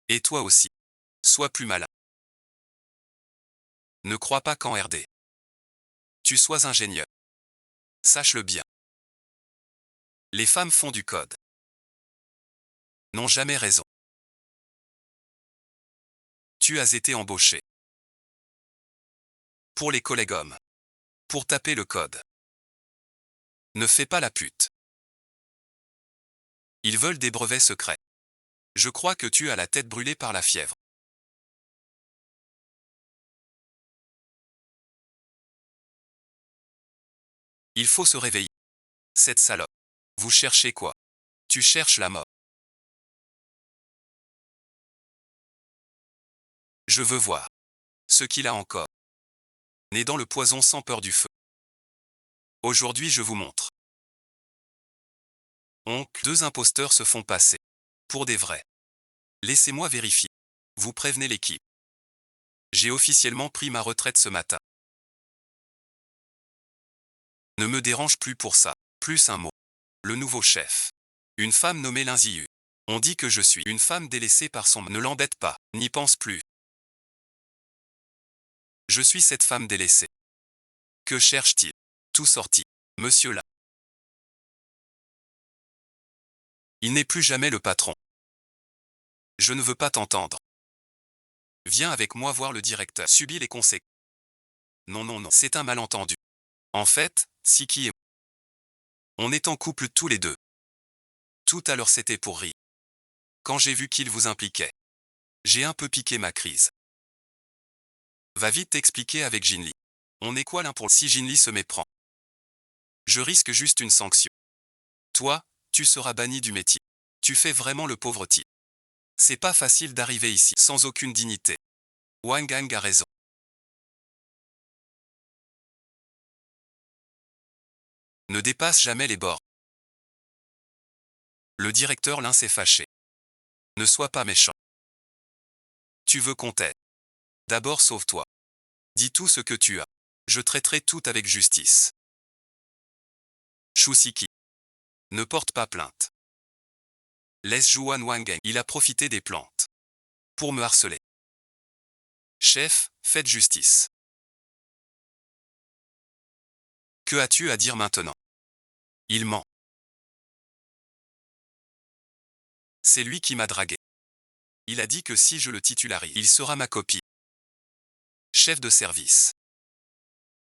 Et toi aussi. Sois plus malin. Ne crois pas qu'en RD. Tu sois ingénieur. Sache-le bien. Les femmes font du code. N'ont jamais raison. Tu as été embauché. Pour les collègues hommes. Pour taper le code. Ne fais pas la pute. Ils veulent des brevets secrets. Je crois que tu as la tête brûlée par la fièvre. Il faut se réveiller. Cette salope. Vous cherchez quoi? Tu cherches la mort. Je veux voir. Ce qu'il a encore. Né dans le poison sans peur du feu. Aujourd'hui je vous montre. Deux imposteurs se font passer. Pour des vrais. Laissez-moi vérifier. Vous prévenez l'équipe. J'ai officiellement pris ma retraite ce matin. Ne me dérange plus pour ça. Plus un mot. Le nouveau chef. Une femme nommée Linziu. On dit que je suis une femme délaissée par son... Ne l'embête pas, n'y pense plus. Je suis cette femme délaissée. Que cherche-t-il? Tout sorti. Monsieur là. Il n'est plus jamais le patron. Je ne veux pas t'entendre. Viens avec moi voir le directeur. Subis les conséquences. Non, non, non, c'est un malentendu. En fait, Siki et on est en couple tous les deux. Tout à l'heure c'était pour rire. Quand j'ai vu qu'il vous impliquait, j'ai un peu piqué ma crise. Va vite t'expliquer avec Jinli. On est quoi l'un pour... Si Jinli se méprend, je risque juste une sanction. Toi, tu seras banni du métier. Tu fais vraiment le pauvre type. C'est pas facile d'arriver ici sans aucune dignité. Wang Gang a raison. Ne dépasse jamais les bords. Le directeur Lin s'est fâché. Ne sois pas méchant. Tu veux qu'on t'aide. D'abord sauve-toi. Dis tout ce que tu as. Je traiterai tout avec justice. Shusiki. Ne porte pas plainte. Laisse Juan Wangeng. Il a profité des plantes. Pour me harceler. Chef, faites justice. Que as-tu à dire maintenant? Il ment. C'est lui qui m'a dragué. Il a dit que si je le titularise, il sera ma copie. Chef de service.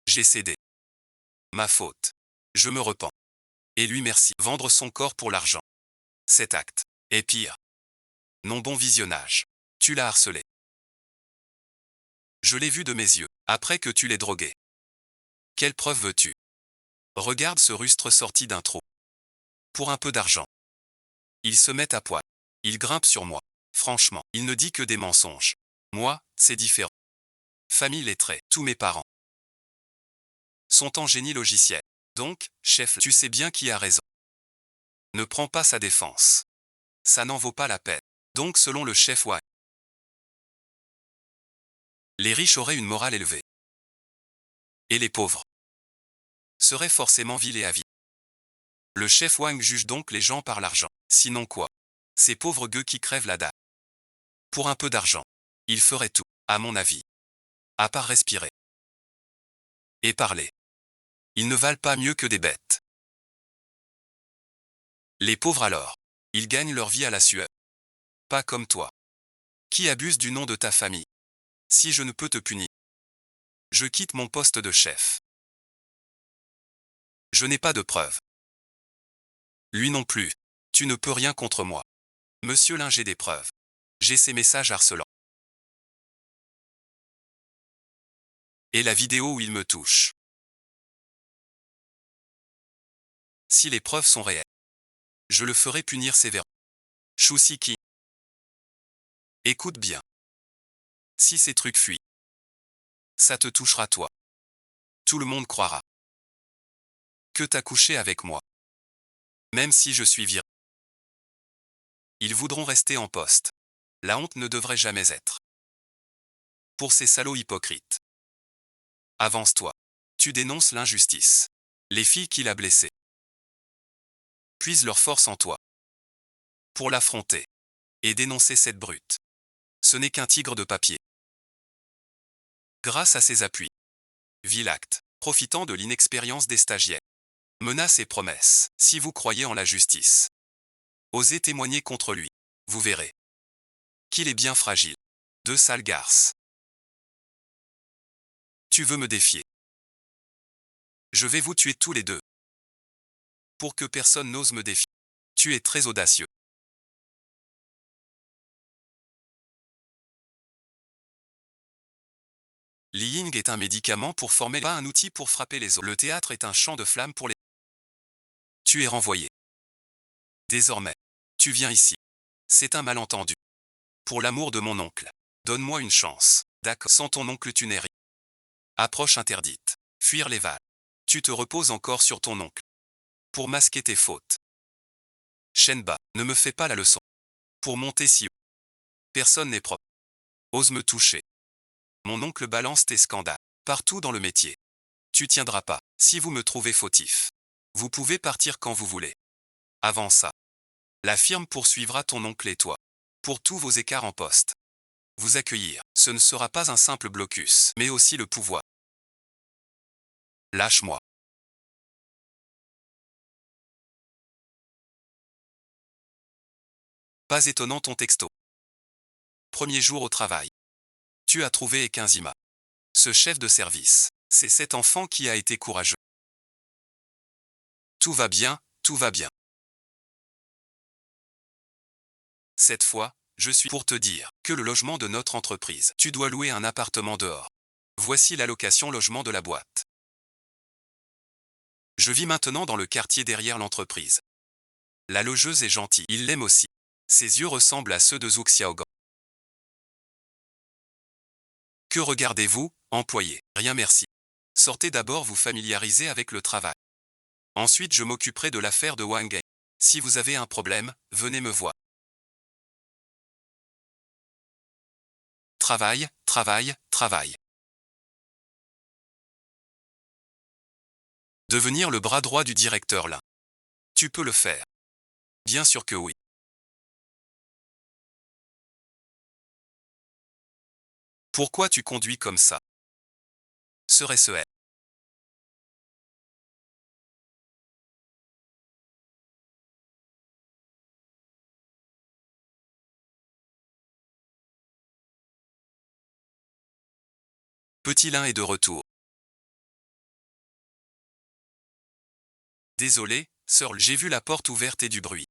J'ai cédé. Ma faute. Je me repens. Et lui merci. Vendre son corps pour l'argent. Cet acte est pire. Non bon visionnage. Tu l'as harcelé. Je l'ai vu de mes yeux, après que tu l'aies drogué. Quelle preuve veux-tu? Regarde ce rustre sorti d'un trou. Pour un peu d'argent. Il se met à poil. Il grimpe sur moi. Franchement, il ne dit que des mensonges. Moi, c'est différent. Famille lettrée, tous mes parents sont en génie logiciel. Donc, chef, tu sais bien qui a raison. Ne prends pas sa défense. Ça n'en vaut pas la peine. Donc selon le chef Wang, les riches auraient une morale élevée. Et les pauvres seraient forcément vilés à vie. Le chef Wang juge donc les gens par l'argent. Sinon quoi? Ces pauvres gueux qui crèvent la dalle. Pour un peu d'argent, ils feraient tout, à mon avis. À part respirer. Et parler. Ils ne valent pas mieux que des bêtes. Les pauvres alors, ils gagnent leur vie à la sueur. Pas comme toi. Qui abuse du nom de ta famille. Si je ne peux te punir, je quitte mon poste de chef. Je n'ai pas de preuves. Lui non plus. Tu ne peux rien contre moi. Monsieur Lin, j'ai des preuves. J'ai ces messages harcelants. Et la vidéo où il me touche. Si les preuves sont réelles, je le ferai punir sévèrement. Shusiki. Écoute bien. Si ces trucs fuient, ça te touchera toi. Tout le monde croira que t'as couché avec moi. Même si je suis viré. Ils voudront rester en poste. La honte ne devrait jamais être. Pour ces salauds hypocrites. Avance-toi. Tu dénonces l'injustice. Les filles qu'il a blessées puisent leur force en toi. Pour l'affronter. Et dénoncer cette brute. Ce n'est qu'un tigre de papier. Grâce à ses appuis. Vil acte. Profitant de l'inexpérience des stagiaires. Menaces et promesses. Si vous croyez en la justice, osez témoigner contre lui. Vous verrez qu'il est bien fragile. Deux sales garces. Tu veux me défier? Je vais vous tuer tous les deux. Pour que personne n'ose me défier. Tu es très audacieux. Li Ying est un médicament pour former, pas un outil pour frapper les autres. Le théâtre est un champ de flammes pour les... Tu es renvoyé. Désormais, tu viens ici. C'est un malentendu. Pour l'amour de mon oncle. Donne-moi une chance. D'accord. Sans ton oncle tu n'es rien. Approche interdite. Fuir les valles. Tu te reposes encore sur ton oncle. Pour masquer tes fautes. Shenba, ne me fais pas la leçon. Pour monter si haut. Personne n'est propre. Ose me toucher. Mon oncle balance tes scandales. Partout dans le métier. Tu tiendras pas. Si vous me trouvez fautif. Vous pouvez partir quand vous voulez. Avant ça. La firme poursuivra ton oncle et toi. Pour tous vos écarts en poste. Vous accueillir. Ce ne sera pas un simple blocus, mais aussi le pouvoir. Lâche-moi. Pas étonnant ton texto. Premier jour au travail. Tu as trouvé Ekinzima. Ce chef de service. C'est cet enfant qui a été courageux. Tout va bien, tout va bien. Cette fois, je suis pour te dire que le logement de notre entreprise, tu dois louer un appartement dehors. Voici l'allocation logement de la boîte. Je vis maintenant dans le quartier derrière l'entreprise. La logeuse est gentille. Il l'aime aussi. Ses yeux ressemblent à ceux de Zhou Xiaogang. Que regardez-vous, employé? Rien merci. Sortez d'abord vous familiariser avec le travail. Ensuite je m'occuperai de l'affaire de Wang Geng. Si vous avez un problème, venez me voir. Travail, travail, travail. Devenir le bras droit du directeur là. Tu peux le faire. Bien sûr que oui. Pourquoi tu conduis comme ça? Serait-ce elle? Petit Lin est de retour. Désolé, sœur, j'ai vu la porte ouverte et du bruit.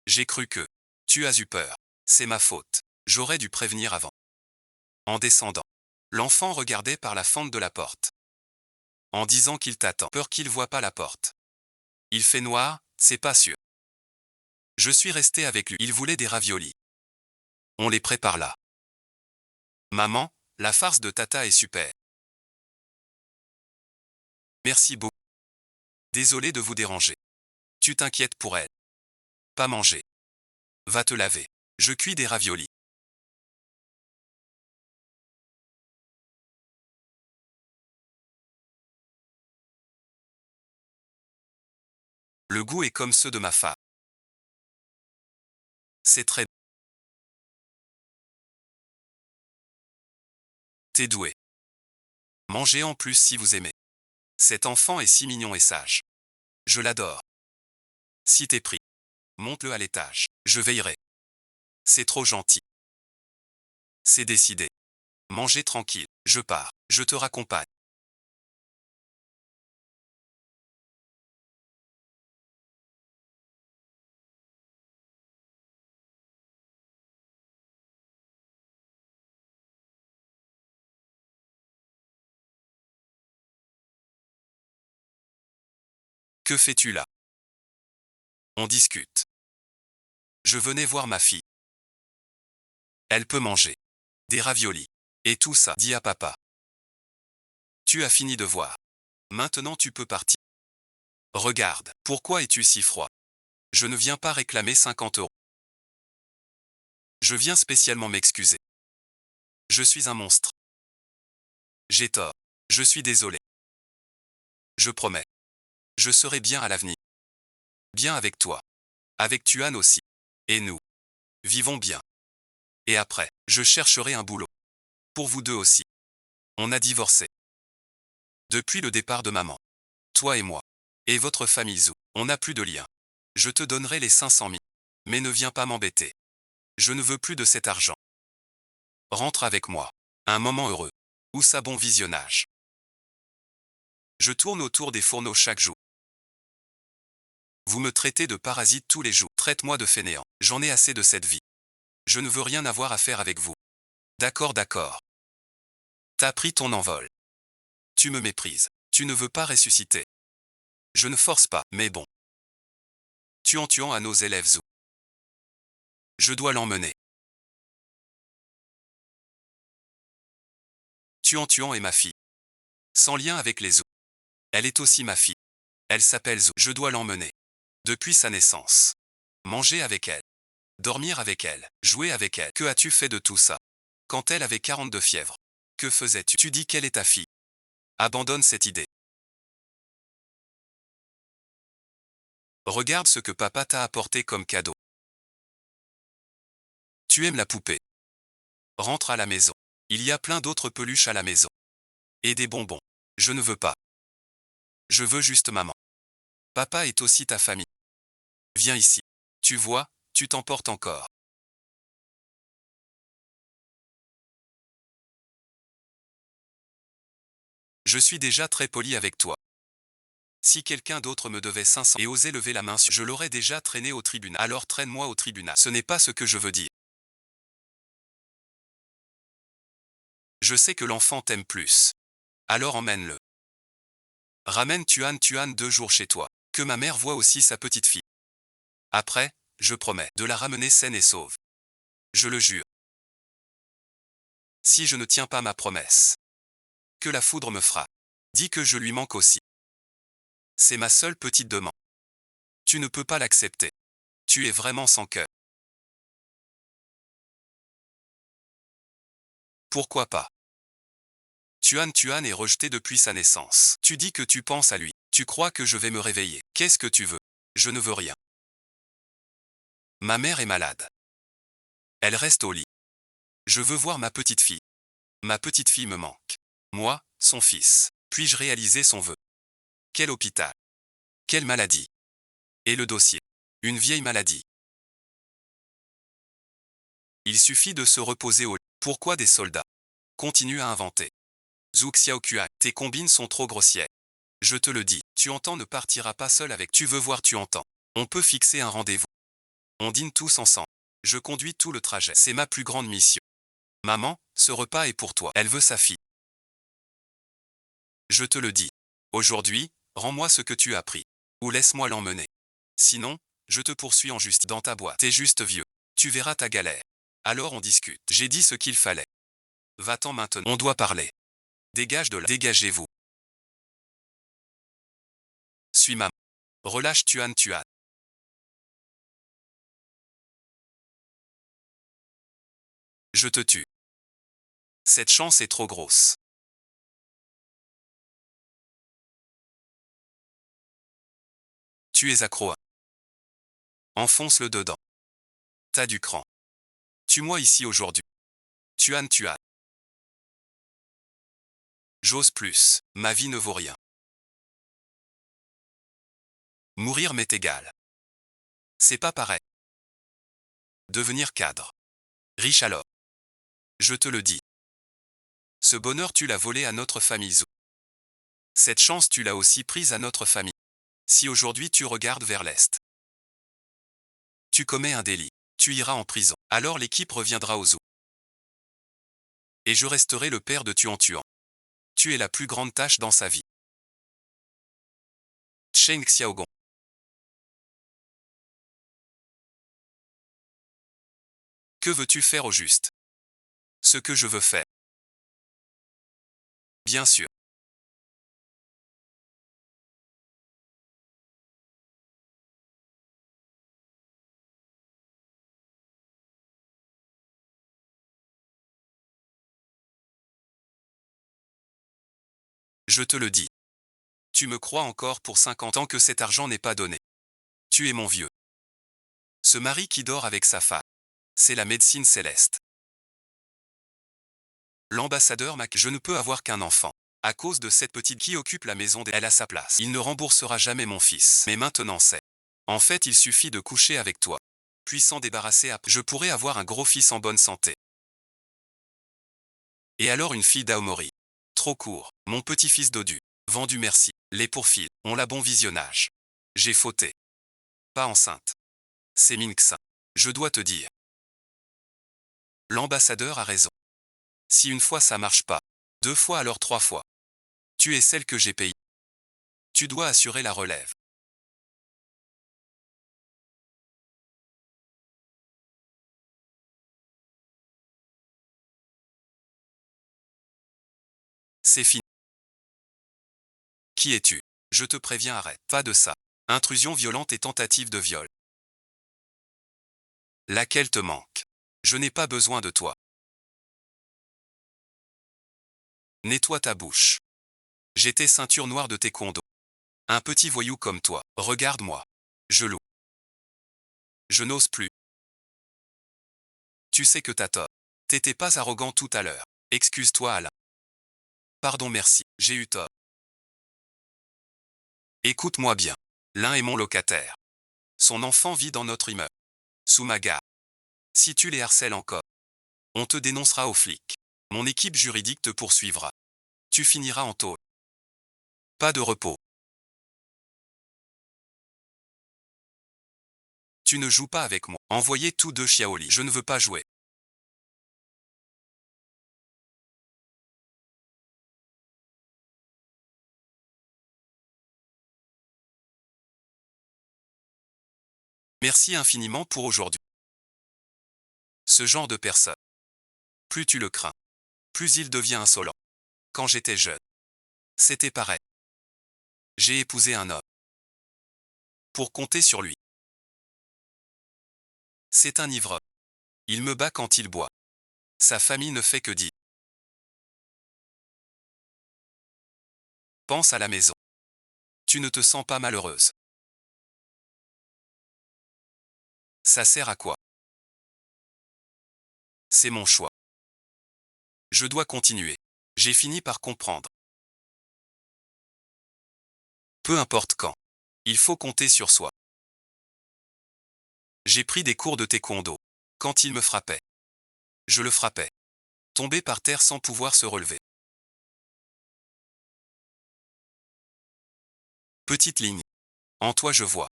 J'ai cru que tu as eu peur. C'est ma faute. J'aurais dû prévenir avant. En descendant, l'enfant regardait par la fente de la porte. En disant qu'il t'attend, peur qu'il voie pas la porte. Il fait noir, c'est pas sûr. Je suis resté avec lui. Il voulait des raviolis. On les prépare là. Maman, la farce de Tata est super. Merci beaucoup. Désolé de vous déranger. Tu t'inquiètes pour elle. Pas manger. Va te laver. Je cuis des raviolis. Le goût est comme ceux de ma femme. C'est très... T'es doué. Mangez en plus si vous aimez. Cet enfant est si mignon et sage. Je l'adore. Si t'es pris, monte-le à l'étage. Je veillerai. C'est trop gentil. C'est décidé. Mangez tranquille. Je pars. Je te raccompagne. Que fais-tu là? On discute. Je venais voir ma fille. Elle peut manger. Des raviolis. Et tout ça, dis à papa. Tu as fini de voir. Maintenant tu peux partir. Regarde, pourquoi es-tu si froid? Je ne viens pas réclamer 50 euros. Je viens spécialement m'excuser. Je suis un monstre. J'ai tort. Je suis désolé. Je promets. Je serai bien à l'avenir. Bien avec toi. Avec Tuan aussi. Et nous. Vivons bien. Et après, je chercherai un boulot. Pour vous deux aussi. On a divorcé. Depuis le départ de maman. Toi et moi. Et votre famille Zhou. On n'a plus de lien. Je te donnerai les 500 000. Mais ne viens pas m'embêter. Je ne veux plus de cet argent. Rentre avec moi. Un moment heureux. Ou ça bon visionnage. Je tourne autour des fourneaux chaque jour. Vous me traitez de parasite tous les jours. Traite-moi de fainéant. J'en ai assez de cette vie. Je ne veux rien avoir à faire avec vous. D'accord, d'accord. T'as pris ton envol. Tu me méprises. Tu ne veux pas ressusciter. Je ne force pas, mais bon. Tuant à nos élèves Zou. Je dois l'emmener. Tuant est ma fille. Sans lien avec les Zou. Elle est aussi ma fille. Elle s'appelle Zou. Je dois l'emmener. Depuis sa naissance. Manger avec elle. Dormir avec elle. Jouer avec elle. Que as-tu fait de tout ça? Quand elle avait 42 fièvres. Que faisais-tu? Tu dis qu'elle est ta fille. Abandonne cette idée. Regarde ce que papa t'a apporté comme cadeau. Tu aimes la poupée. Rentre à la maison. Il y a plein d'autres peluches à la maison. Et des bonbons. Je ne veux pas. Je veux juste maman. Papa est aussi ta famille. Viens ici. Tu vois, tu t'emportes encore. Je suis déjà très poli avec toi. Si quelqu'un d'autre me devait 500 et osait lever la main, je l'aurais déjà traîné au tribunal. Alors traîne-moi au tribunal. Ce n'est pas ce que je veux dire. Je sais que l'enfant t'aime plus. Alors emmène-le. Ramène Tuan 2 jours chez toi. Que ma mère voie aussi sa petite fille. Après, je promets de la ramener saine et sauve. Je le jure. Si je ne tiens pas ma promesse, que la foudre me frappe. Dis que je lui manque aussi. C'est ma seule petite demande. Tu ne peux pas l'accepter. Tu es vraiment sans cœur. Pourquoi pas? Tuan est rejeté depuis sa naissance. Tu dis que tu penses à lui. Tu crois que je vais me réveiller. Qu'est-ce que tu veux? Je ne veux rien. Ma mère est malade. Elle reste au lit. Je veux voir ma petite fille. Ma petite fille me manque. Moi, son fils. Puis-je réaliser son vœu? Quel hôpital? Quelle maladie? Et le dossier? Une vieille maladie. Il suffit de se reposer au lit. Pourquoi des soldats? Continue à inventer. Zhou Xiaoqua, tes combines sont trop grossières. Je te le dis, tu entends ne partira pas seul avec. Tu veux voir, tu entends. On peut fixer un rendez-vous. On dîne tous ensemble. Je conduis tout le trajet. C'est ma plus grande mission. Maman, ce repas est pour toi. Elle veut sa fille. Je te le dis. Aujourd'hui, rends-moi ce que tu as pris. Ou laisse-moi l'emmener. Sinon, je te poursuis en justice dans ta boîte. T'es juste vieux. Tu verras ta galère. Alors on discute. J'ai dit ce qu'il fallait. Va-t'en maintenant. On doit parler. Dégage de là. Dégagez-vous. Suis maman. Relâche Tuan. Je te tue. Cette chance est trop grosse. Tu es accro. Enfonce-le dedans. T'as du cran. Tue-moi ici aujourd'hui. Tuan. J'ose plus. Ma vie ne vaut rien. Mourir m'est égal. C'est pas pareil. Devenir cadre. Riche alors. Je te le dis. Ce bonheur tu l'as volé à notre famille Zhou. Cette chance tu l'as aussi prise à notre famille. Si aujourd'hui tu regardes vers l'Est, tu commets un délit. Tu iras en prison. Alors l'équipe reviendra au Zhou. Et je resterai le père de Tuan. Tu es la plus grande tâche dans sa vie. Cheng Xiaogong. Que veux-tu faire au juste? Ce que je veux faire. Bien sûr. Je te le dis. Tu me crois encore pour 50 ans que cet argent n'est pas donné. Tu es mon vieux. Ce mari qui dort avec sa femme. C'est la médecine céleste. L'ambassadeur Mac, je ne peux avoir qu'un enfant. À cause de cette petite qui occupe la maison elle à sa place. Il ne remboursera jamais mon fils. Mais maintenant c'est. En fait, il suffit de coucher avec toi. Puis s'en débarrasser après. Je pourrais avoir un gros fils en bonne santé. Et alors une fille d'Aomori. Trop court. Mon petit-fils dodu. Vendu merci. Les pourfils. On l'a bon visionnage. J'ai fauté. Pas enceinte. C'est Minxin. Je dois te dire. L'ambassadeur a raison. Si une fois ça marche pas. 2 fois alors 3 fois. Tu es celle que j'ai payée. Tu dois assurer la relève. C'est fini. Qui es-tu? Je te préviens, arrête. Pas de ça. Intrusion violente et tentative de viol. Laquelle te manque? Je n'ai pas besoin de toi. Nettoie ta bouche. J'étais ceinture noire de taekwondo. Un petit voyou comme toi. Regarde-moi. Je loue. Je n'ose plus. Tu sais que t'as tort. T'étais pas arrogant tout à l'heure. Excuse-toi, Alain. Pardon, merci. J'ai eu tort. Écoute-moi bien. L'un est mon locataire. Son enfant vit dans notre immeuble. Sous ma garde. Si tu les harcèles encore, on te dénoncera aux flics. Mon équipe juridique te poursuivra. Tu finiras en tôle. Pas de repos. Tu ne joues pas avec moi. Envoyez tous deux Xiaoli. Je ne veux pas jouer. Merci infiniment pour aujourd'hui. Ce genre de personne, plus tu le crains, plus il devient insolent. Quand j'étais jeune, c'était pareil. J'ai épousé un homme pour compter sur lui. C'est un ivrogne. Il me bat quand il boit. Sa famille ne fait que dire. Pense à la maison. Tu ne te sens pas malheureuse. Ça sert à quoi? C'est mon choix. Je dois continuer. J'ai fini par comprendre. Peu importe quand. Il faut compter sur soi. J'ai pris des cours de taekwondo. Quand il me frappait, je le frappais. Tombé par terre sans pouvoir se relever. Petite ligne. En toi je vois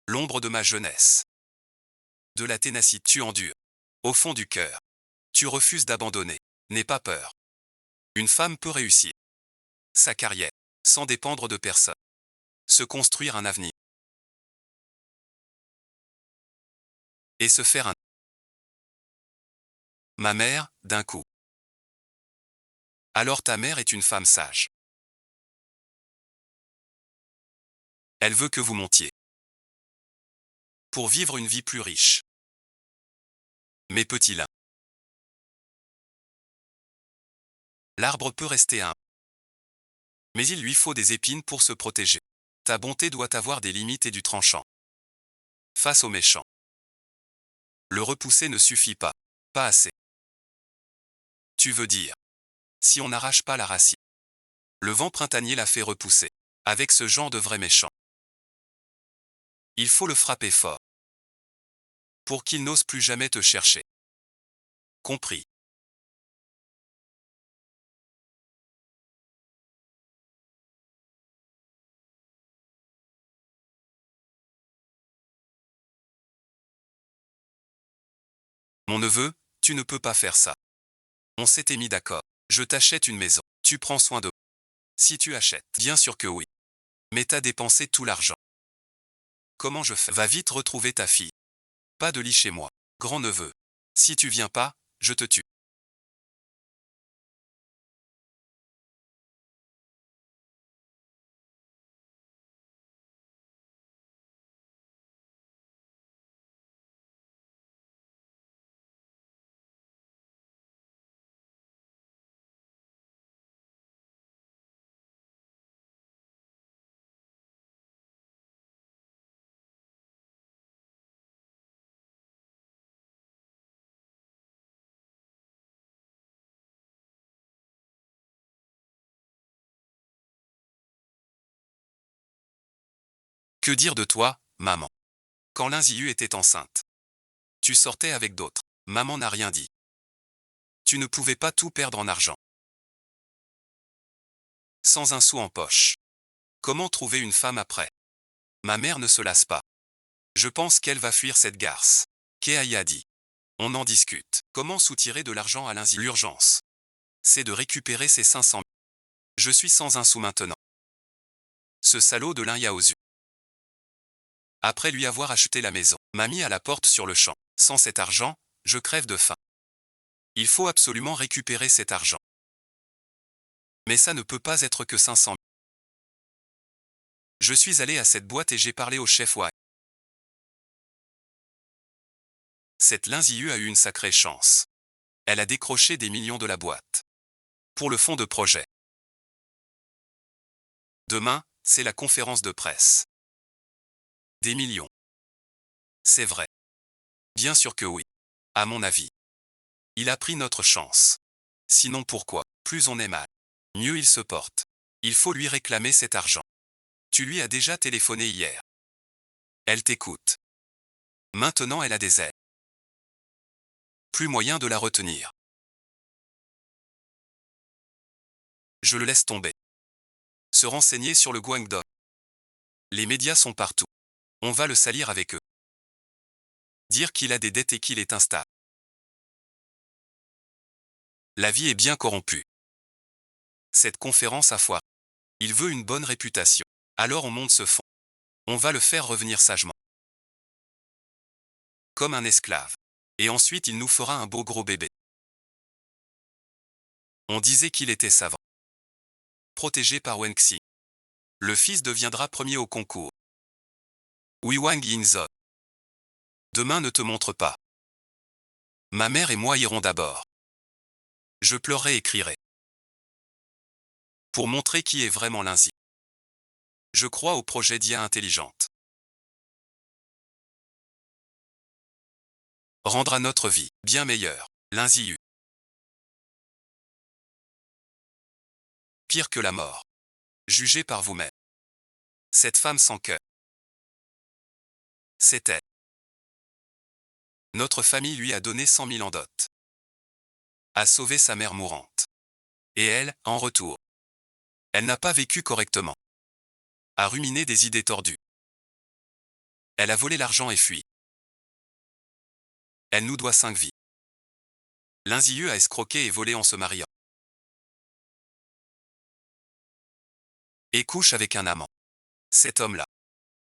l'ombre de ma jeunesse. De la ténacité, tu endures. Au fond du cœur, tu refuses d'abandonner. N'aie pas peur. Une femme peut réussir sa carrière sans dépendre de personne. Se construire un avenir. Et se faire un... Ma mère, d'un coup. Alors ta mère est une femme sage. Elle veut que vous montiez. Pour vivre une vie plus riche. Mes petits lins. L'arbre peut rester humble. Mais il lui faut des épines pour se protéger. Ta bonté doit avoir des limites et du tranchant. Face aux méchants. Le repousser ne suffit pas. Pas assez. Tu veux dire. Si on n'arrache pas la racine. Le vent printanier la fait repousser. Avec ce genre de vrai méchant. Il faut le frapper fort. Pour qu'il n'ose plus jamais te chercher. Compris. Mon neveu, tu ne peux pas faire ça. On s'était mis d'accord. Je t'achète une maison. Tu prends soin de... Si tu achètes. Bien sûr que oui. Mais t'as dépensé tout l'argent. Comment je fais? Va vite retrouver ta fille. Pas de lit chez moi. Grand-neveu. Si tu viens pas, je te tue. Que dire de toi, maman? Quand Linziu était enceinte. Tu sortais avec d'autres. Maman n'a rien dit. Tu ne pouvais pas tout perdre en argent. Sans un sou en poche. Comment trouver une femme après? Ma mère ne se lasse pas. Je pense qu'elle va fuir cette garce. Keaï a dit. On en discute. Comment soutirer de l'argent à Linziu? L'urgence. C'est de récupérer ces 500 000. Je suis sans un sou maintenant. Ce salaud de Lin Yaozu. Après lui avoir acheté la maison, m'a mis à la porte sur le champ. Sans cet argent, je crève de faim. Il faut absolument récupérer cet argent. Mais ça ne peut pas être que 500 000. Je suis allé à cette boîte et j'ai parlé au chef Wai. Cette Linziu a eu une sacrée chance. Elle a décroché des millions de la boîte. Pour le fonds de projet. Demain, c'est la conférence de presse. Des millions. C'est vrai. Bien sûr que oui. À mon avis. Il a pris notre chance. Sinon pourquoi? Plus on est mal, mieux il se porte. Il faut lui réclamer cet argent. Tu lui as déjà téléphoné hier. Elle t'écoute. Maintenant elle a des ailes. Plus moyen de la retenir. Je le laisse tomber. Se renseigner sur le Guangdong. Les médias sont partout. On va le salir avec eux. Dire qu'il a des dettes et qu'il est instable. La vie est bien corrompue. Cette conférence a foiré. Il veut une bonne réputation. Alors on monte ce fond. On va le faire revenir sagement. comme un esclave. Et ensuite il nous fera un beau gros bébé. On disait qu'il était savant. Protégé par Wenxi. Le fils deviendra premier au concours. Wang Yinzo. Demain ne te montre pas. Ma mère et moi irons d'abord. Je pleurerai et crierai. Pour montrer qui est vraiment Linzi. Je crois au projet d'IA intelligente. Rendra notre vie bien meilleure. Linzi U. Pire que la mort. Jugez par vous-même. Cette femme sans cœur. C'est elle. Notre famille lui a donné 100 000 en dot. A sauvé sa mère mourante. Et elle, en retour. Elle n'a pas vécu correctement. A ruminé des idées tordues. Elle a volé l'argent et fui. Elle nous doit 5 vies. Linzi a escroqué et volé en se mariant. Et couche avec un amant. Cet homme-là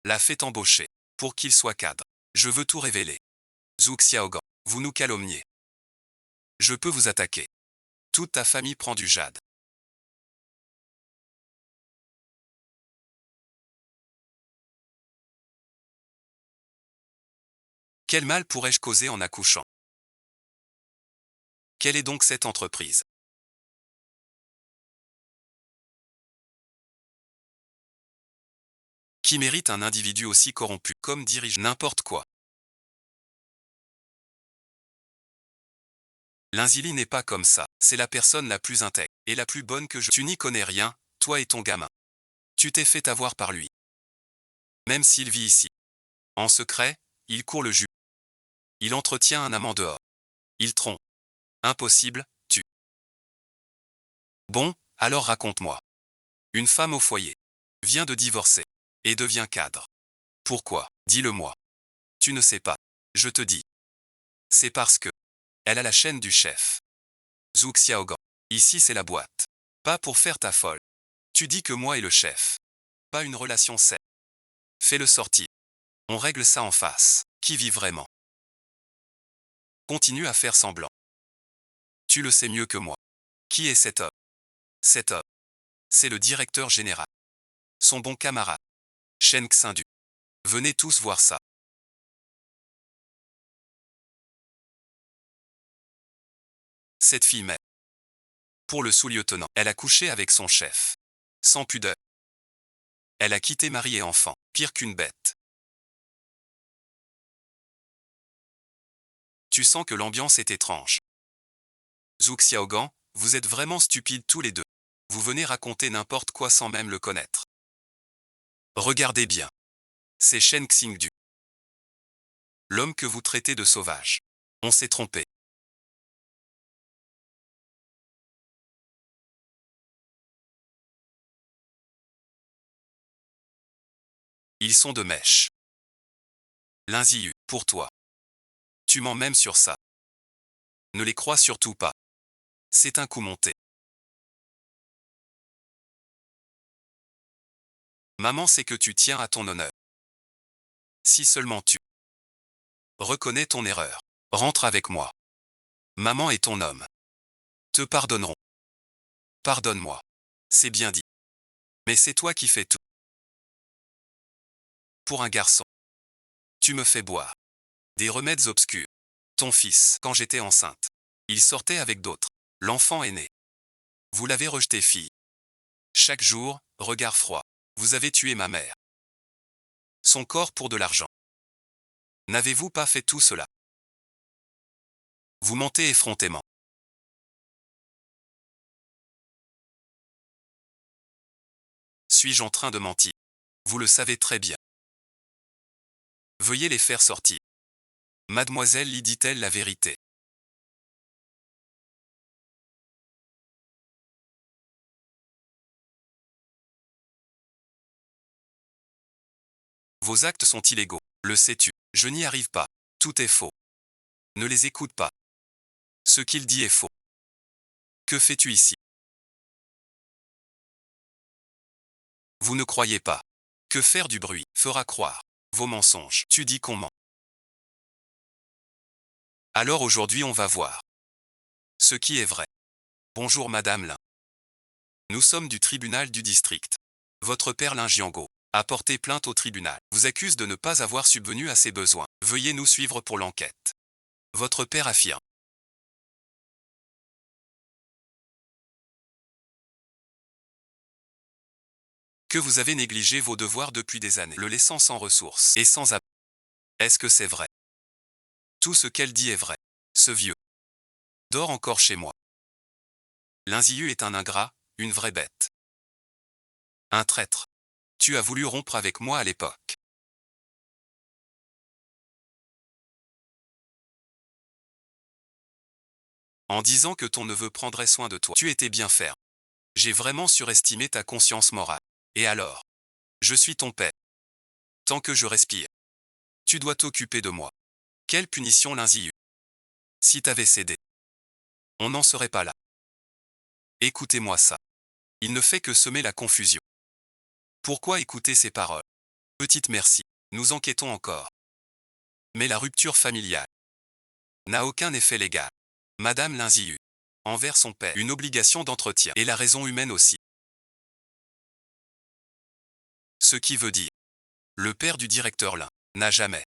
l'a fait embaucher pour qu'il soit cadre. Je veux tout révéler. Zhu Xiaogan, vous nous calomniez. Je peux vous attaquer. Toute ta famille prend du jade. Quel mal pourrais-je causer en accouchant? Quelle est donc cette entreprise? Qui mérite un individu aussi corrompu comme dirige n'importe quoi? Linzili n'est pas comme ça, c'est la personne la plus intègre et la plus bonne que je. Tu n'y connais rien, toi et ton gamin. Tu t'es fait avoir par lui. Même s'il vit ici. En secret, il court le jus. Il entretient un amant dehors. Il trompe. Impossible, tu. Bon, alors raconte-moi. Une femme au foyer. Vient de divorcer. Et devient cadre. Pourquoi? Dis-le-moi. Tu ne sais pas. Je te dis. C'est parce que. Elle a la chaîne du chef. Zhu Xiaogan. Ici c'est la boîte. Pas pour faire ta folle. Tu dis que moi et le chef. Pas une relation saine. Fais-le sortir. On règle ça en face. Qui vit vraiment? Continue à faire semblant. Tu le sais mieux que moi. Qui est cet homme? Cet homme. C'est le directeur général. Son bon camarade. Shen Xindu. Venez tous voir ça. Cette fille même. Pour le sous-lieutenant, elle a couché avec son chef. Sans pudeur. Elle a quitté mari et enfant, pire qu'une bête. Tu sens que l'ambiance est étrange. Zhu Xiaogan, vous êtes vraiment stupides tous les deux. Vous venez raconter n'importe quoi sans même le connaître. Regardez bien. C'est Shen Xingdu. L'homme que vous traitez de sauvage. On s'est trompé. Ils sont de mèche. Linzi, pour toi. Tu mens même sur ça. Ne les crois surtout pas. C'est un coup monté. Maman sait que tu tiens à ton honneur. Si seulement tu reconnais ton erreur. Rentre avec moi. Maman et ton homme te pardonneront. Pardonne-moi. C'est bien dit. Mais c'est toi qui fais tout. Pour un garçon. Tu me fais boire. Des remèdes obscurs. Ton fils, quand j'étais enceinte. Il sortait avec d'autres. L'enfant est né. Vous l'avez rejeté, fille. Chaque jour, regard froid. Vous avez tué ma mère. Son corps pour de l'argent. N'avez-vous pas fait tout cela? Vous mentez effrontément. Suis-je en train de mentir? Vous le savez très bien. Veuillez les faire sortir. Mademoiselle Lee dit-elle la vérité? Vos actes sont illégaux. Le sais-tu? Je n'y arrive pas. Tout est faux. Ne les écoute pas. Ce qu'il dit est faux. Que fais-tu ici? Vous ne croyez pas. Que faire du bruit fera croire. Vos mensonges. Tu dis qu'on ment. Alors aujourd'hui on va voir ce qui est vrai. Bonjour Madame Lin. Nous sommes du tribunal du district. Votre père Lin Jiango a porté plainte au tribunal. Vous accuse de ne pas avoir subvenu à ses besoins. Veuillez nous suivre pour l'enquête. Votre père affirme que vous avez négligé vos devoirs depuis des années, le laissant sans ressources et sans abri. Est-ce que c'est vrai? Tout ce qu'elle dit est vrai. Ce vieux dort encore chez moi. Linziu est un ingrat, une vraie bête. Un traître. Tu as voulu rompre avec moi à l'époque. En disant que ton neveu prendrait soin de toi. Tu étais bien ferme. J'ai vraiment surestimé ta conscience morale. Et alors? Je suis ton père. Tant que je respire, tu dois t'occuper de moi. Quelle punition Linziu. Si t'avais cédé, on n'en serait pas là. Écoutez-moi ça. Il ne fait que semer la confusion. Pourquoi écouter ces paroles? Petite merci. Nous enquêtons encore. Mais la rupture familiale n'a aucun effet légal. Madame Linziu. Envers son père, une obligation d'entretien. Et la raison humaine aussi. Ce qui veut dire, le père du directeur Lin n'a jamais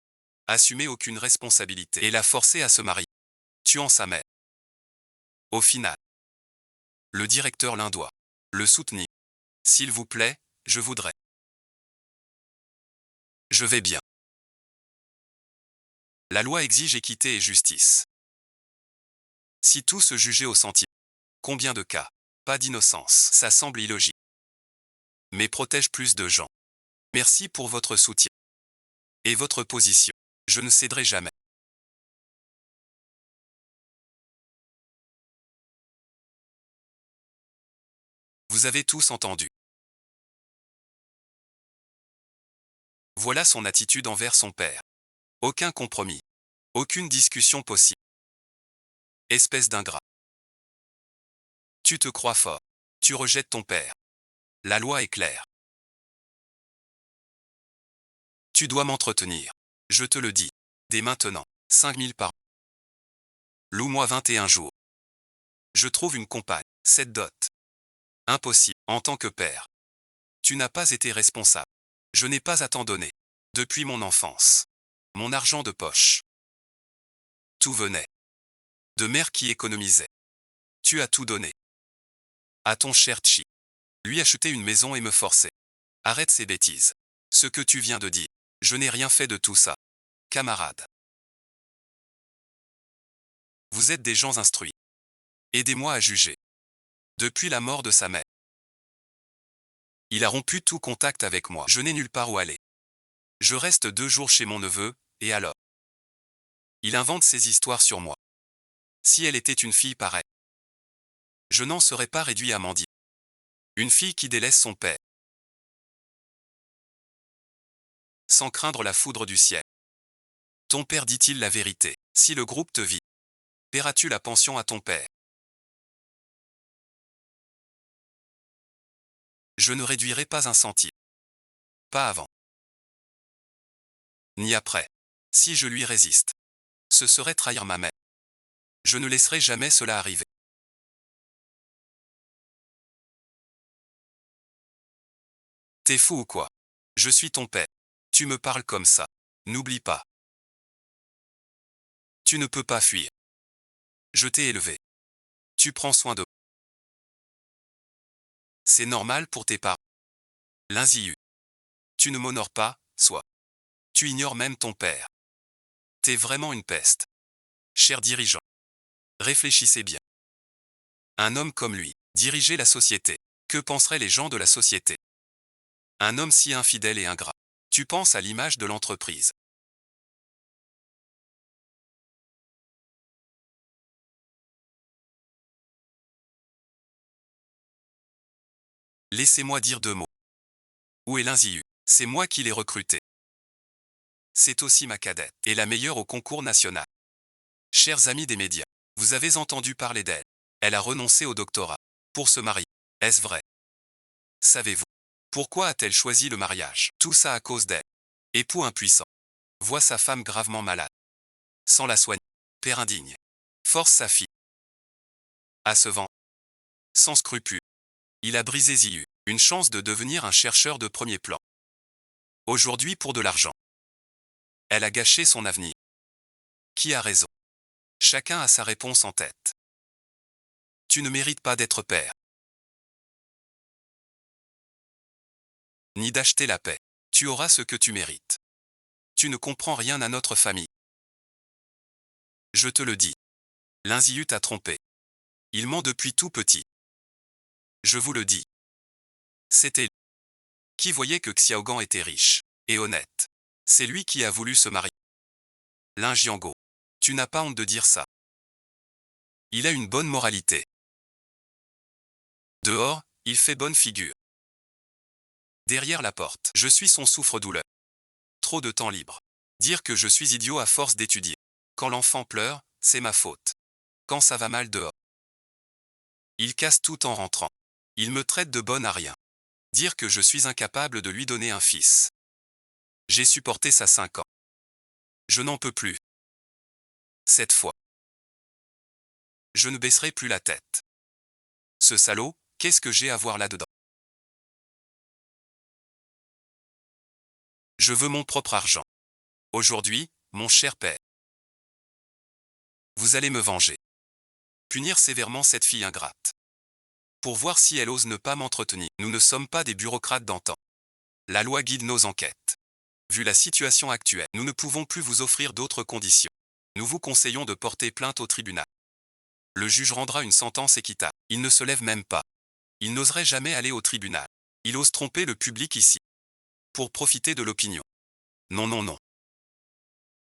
assumé aucune responsabilité et l'a forcé à se marier, tuant sa mère. Au final, le directeur Lin doit le soutenir. S'il vous plaît, je voudrais. Je vais bien. La loi exige équité et justice. Si tout se jugeait au centime, combien de cas? Pas d'innocence, ça semble illogique. Mais protège plus de gens. Merci pour votre soutien. Et votre position. Je ne céderai jamais. Vous avez tous entendu. Voilà son attitude envers son père. Aucun compromis. Aucune discussion possible. Espèce d'ingrat. Tu te crois fort. Tu rejettes ton père. La loi est claire. Tu dois m'entretenir. Je te le dis. Dès maintenant. 5000 par an. Loue-moi 21 jours. Je trouve une compagne. Cette dot. Impossible. En tant que père. Tu n'as pas été responsable. Je n'ai pas à t'en donner. Depuis mon enfance. Mon argent de poche. Tout venait de mère qui économisait. Tu as tout donné à ton cher Chi. Lui acheter une maison et me forcer. Arrête ces bêtises. Ce que tu viens de dire. Je n'ai rien fait de tout ça. Camarade. Vous êtes des gens instruits. Aidez-moi à juger. Depuis la mort de sa mère, il a rompu tout contact avec moi. Je n'ai nulle part où aller. Je reste 2 jours chez mon neveu, et alors? Il invente ses histoires sur moi. Si elle était une fille pareille, je n'en serais pas réduit à mendier. Une fille qui délaisse son père. Sans craindre la foudre du ciel. Ton père dit-il la vérité? Si le groupe te vit, paieras-tu la pension à ton père? Je ne réduirai pas un centime. Pas avant. Ni après. Si je lui résiste, ce serait trahir ma mère. Je ne laisserai jamais cela arriver. T'es fou ou quoi? Je suis ton père. Tu me parles comme ça. N'oublie pas. Tu ne peux pas fuir. Je t'ai élevé. Tu prends soin de moi. C'est normal pour tes parents. Linziu. Tu ne m'honores pas, soit. Tu ignores même ton père. T'es vraiment une peste. Cher dirigeant. Réfléchissez bien. Un homme comme lui, diriger la société. Que penseraient les gens de la société? Un homme si infidèle et ingrat. Tu penses à l'image de l'entreprise. Laissez-moi dire 2 mots. Où est Linziu? C'est moi qui l'ai recruté. C'est aussi ma cadette, et la meilleure au concours national. Chers amis des médias, vous avez entendu parler d'elle. Elle a renoncé au doctorat pour se marier. Est-ce vrai? Savez-vous pourquoi a-t-elle choisi le mariage? Tout ça à cause d'elle. Époux impuissant. Voit sa femme gravement malade. Sans la soigner. Père indigne. Force sa fille. À ce vent. Sans scrupule. Il a brisé Ziyu. Une chance de devenir un chercheur de premier plan. Aujourd'hui pour de l'argent. Elle a gâché son avenir. Qui a raison? Chacun a sa réponse en tête. Tu ne mérites pas d'être père. Ni d'acheter la paix. Tu auras ce que tu mérites. Tu ne comprends rien à notre famille. Je te le dis. L'Inziu t'a trompé. Il ment depuis tout petit. Je vous le dis. C'était lui qui voyait que Xiaogang était riche et honnête. C'est lui qui a voulu se marier. Lin Jiango. Tu n'as pas honte de dire ça. Il a une bonne moralité. Dehors, il fait bonne figure. Derrière la porte, je suis son souffre-douleur. Trop de temps libre. Dire que je suis idiot à force d'étudier. Quand l'enfant pleure, c'est ma faute. Quand ça va mal dehors. Il casse tout en rentrant. Il me traite de bonne à rien. Dire que je suis incapable de lui donner un fils. J'ai supporté ça 5 ans. Je n'en peux plus. Cette fois. Je ne baisserai plus la tête. Ce salaud, qu'est-ce que j'ai à voir là-dedans? Je veux mon propre argent. Aujourd'hui, mon cher père. Vous allez me venger. Punir sévèrement cette fille ingrate. Pour voir si elle ose ne pas m'entretenir. Nous ne sommes pas des bureaucrates d'antan. La loi guide nos enquêtes. Vu la situation actuelle, nous ne pouvons plus vous offrir d'autres conditions. Nous vous conseillons de porter plainte au tribunal. Le juge rendra une sentence équitable. Il ne se lève même pas. Il n'oserait jamais aller au tribunal. Il ose tromper le public ici. Pour profiter de l'opinion. Non, non, non.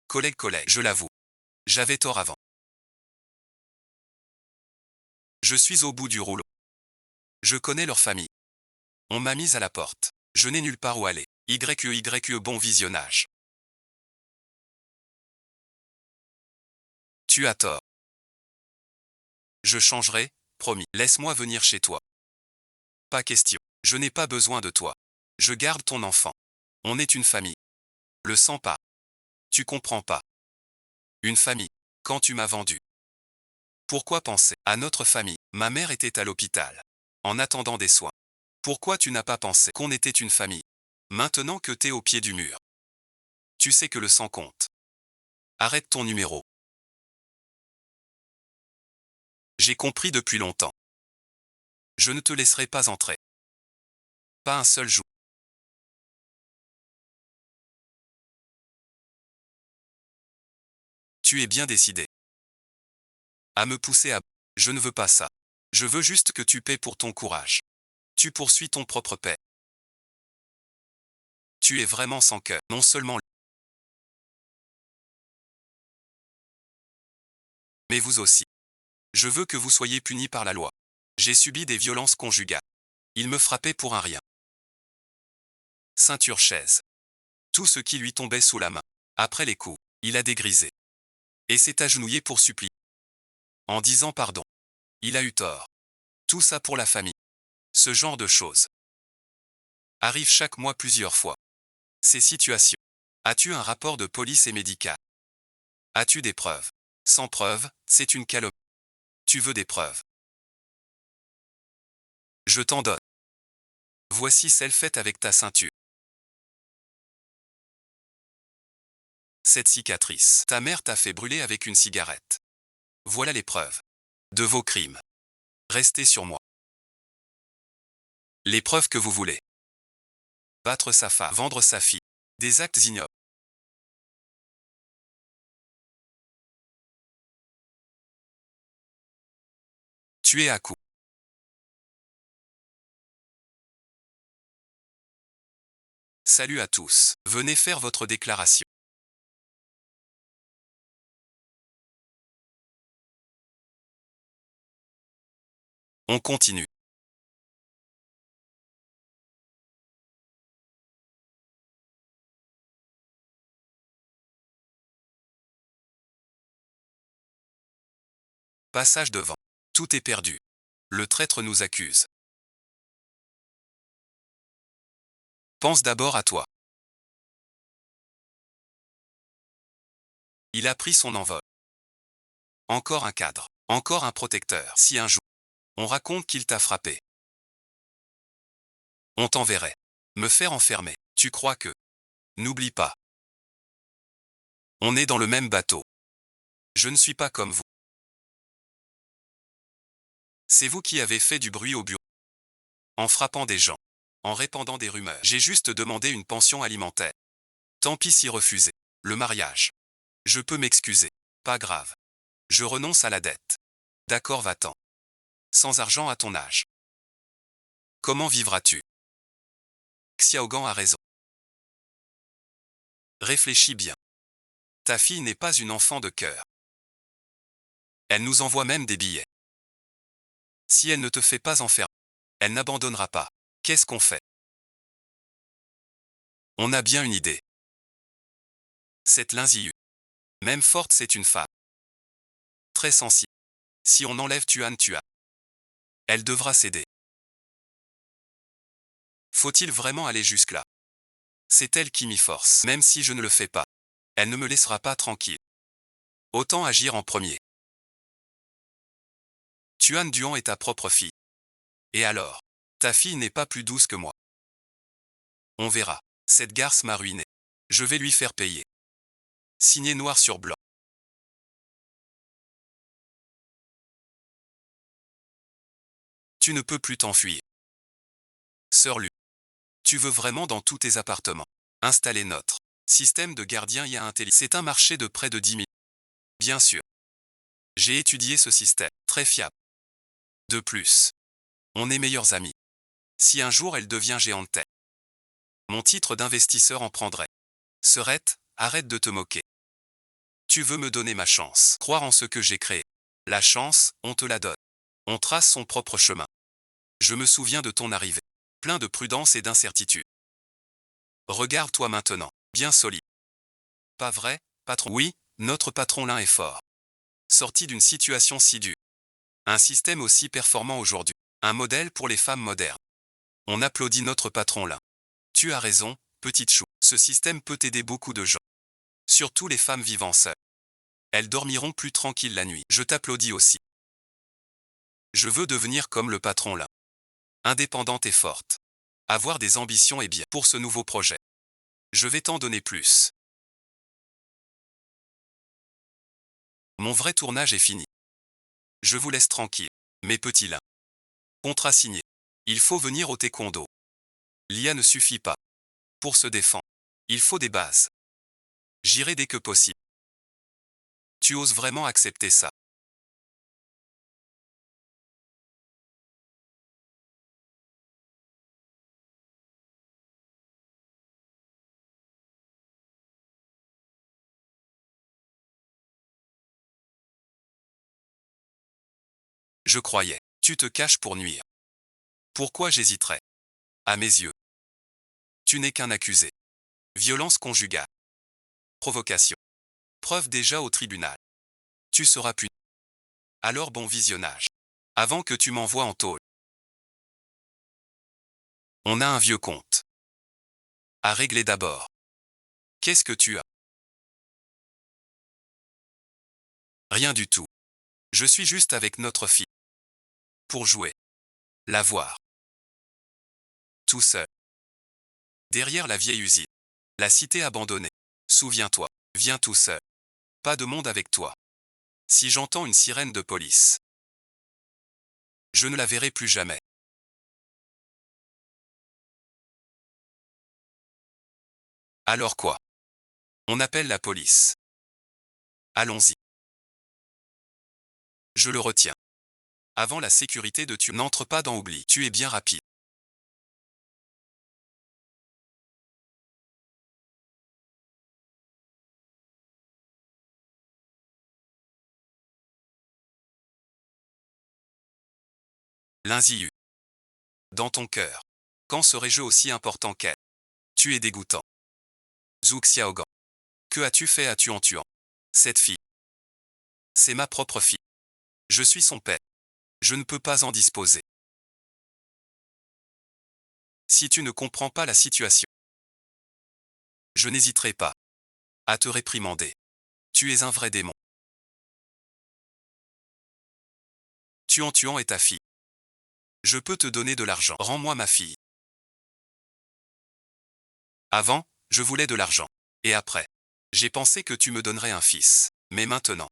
Collègue, je l'avoue. J'avais tort avant. Je suis au bout du rouleau. Je connais leur famille. On m'a mise à la porte. Je n'ai nulle part où aller. YE bon visionnage. Tu as tort. Je changerai, promis. Laisse-moi venir chez toi. Pas question. Je n'ai pas besoin de toi. Je garde ton enfant. On est une famille. Le sens pas. Tu comprends pas. Une famille. Quand tu m'as vendu. Pourquoi penser à notre famille? Ma mère était à l'hôpital. En attendant des soins. Pourquoi tu n'as pas pensé qu'on était une famille? Maintenant que t'es au pied du mur. Tu sais que le sang compte. Arrête ton numéro. J'ai compris depuis longtemps. Je ne te laisserai pas entrer. Pas un seul jour. Tu es bien décidé. À me pousser à... Je ne veux pas ça. Je veux juste que tu paies pour ton courage. Tu poursuis ton propre paix. Tu es vraiment sans cœur. Non seulement... Mais vous aussi. Je veux que vous soyez punis par la loi. J'ai subi des violences conjugales. Il me frappait pour un rien. Ceinture chaise. Tout ce qui lui tombait sous la main. Après les coups, il a dégrisé. Et s'est agenouillé pour supplier. En disant pardon. Il a eu tort. Tout ça pour la famille. Ce genre de choses arrive chaque mois plusieurs fois. Ces situations. As-tu un rapport de police et médical? As-tu des preuves? Sans preuves, c'est une calomnie. Tu veux des preuves? Je t'en donne. Voici celle faite avec ta ceinture. Cette cicatrice. Ta mère t'a fait brûler avec une cigarette. Voilà les preuves de vos crimes. Restez sur moi. Les preuves que vous voulez. Battre sa femme, vendre sa fille. Des actes ignobles. Tuer à coups. Salut à tous. Venez faire votre déclaration. On continue. Passage devant. Tout est perdu. Le traître nous accuse. Pense d'abord à toi. Il a pris son envol. Encore un cadre. Encore un protecteur. Si un jour, on raconte qu'il t'a frappé, on t'enverrait me faire enfermer. Tu crois que... N'oublie pas. On est dans le même bateau. Je ne suis pas comme vous. C'est vous qui avez fait du bruit au bureau. En frappant des gens. En répandant des rumeurs. J'ai juste demandé une pension alimentaire. Tant pis si refusé. Le mariage. Je peux m'excuser. Pas grave. Je renonce à la dette. D'accord, va-t'en. Sans argent à ton âge. Comment vivras-tu? Xiaogan a raison. Réfléchis bien. Ta fille n'est pas une enfant de cœur. Elle nous envoie même des billets. Si elle ne te fait pas enfermer, elle n'abandonnera pas. Qu'est-ce qu'on fait? On a bien une idée. Cette Linziyu. Même forte, c'est une femme. Très sensible. Si on enlève Tuan, elle devra céder. Faut-il vraiment aller jusque-là? C'est elle qui m'y force. Même si je ne le fais pas, elle ne me laissera pas tranquille. Autant agir en premier. Tuan Duan est ta propre fille. Et alors? Ta fille n'est pas plus douce que moi. On verra. Cette garce m'a ruiné. Je vais lui faire payer. Signé noir sur blanc. Tu ne peux plus t'enfuir. Sœur Lu, tu veux vraiment dans tous tes appartements installer notre système de gardien IA intelligent. C'est un marché de près de 10 000. Bien sûr. J'ai étudié ce système. Très fiable. De plus, on est meilleurs amis. Si un jour elle devient géante tech, mon titre d'investisseur en prendrait. Serette, arrête de te moquer. Tu veux me donner ma chance. Croire en ce que j'ai créé. La chance, on te la donne. On trace son propre chemin. Je me souviens de ton arrivée. Plein de prudence et d'incertitude. Regarde-toi maintenant. Bien solide. Pas vrai, patron? Oui, notre patron l'un est fort. Sorti d'une situation si dure. Un système aussi performant aujourd'hui. Un modèle pour les femmes modernes. On applaudit notre patron là. Tu as raison, petite chou. Ce système peut aider beaucoup de gens. Surtout les femmes vivant seules. Elles dormiront plus tranquilles la nuit. Je t'applaudis aussi. Je veux devenir comme le patron là. Indépendante et forte. Avoir des ambitions et bien pour ce nouveau projet. Je vais t'en donner plus. Mon vrai tournage est fini. Je vous laisse tranquille. Mes petits lins. Contrat signé. Il faut venir au taekwondo. L'IA ne suffit pas. Pour se défendre, il faut des bases. J'irai dès que possible. Tu oses vraiment accepter ça? Je croyais. Tu te caches pour nuire. Pourquoi j'hésiterais? À mes yeux, tu n'es qu'un accusé. Violence conjugale. Provocation. Preuve déjà au tribunal. Tu seras puni. Alors bon visionnage. Avant que tu m'envoies en tôle. On a un vieux compte à régler d'abord. Qu'est-ce que tu as? Rien du tout. Je suis juste avec notre fille. Pour jouer. La voir. Tout seul. Derrière la vieille usine. La cité abandonnée. Souviens-toi. Viens tout seul. Pas de monde avec toi. Si j'entends une sirène de police, je ne la verrai plus jamais. Alors quoi? On appelle la police. Allons-y. Je le retiens. Avant la sécurité de tu n'entre pas dans oubli. Tu es bien rapide. Linziu. Dans ton cœur. Quand serai-je aussi important qu'elle? Tu es dégoûtant. Zhou Xiaogan. Que as-tu fait à Tuan Tuan? Cette fille. C'est ma propre fille. Je suis son père. Je ne peux pas en disposer. Si tu ne comprends pas la situation, je n'hésiterai pas à te réprimander. Tu es un vrai démon. tuant Tuan et ta fille. Je peux te donner de l'argent. Rends-moi ma fille. Avant, je voulais de l'argent. Et après, j'ai pensé que tu me donnerais un fils. Mais maintenant,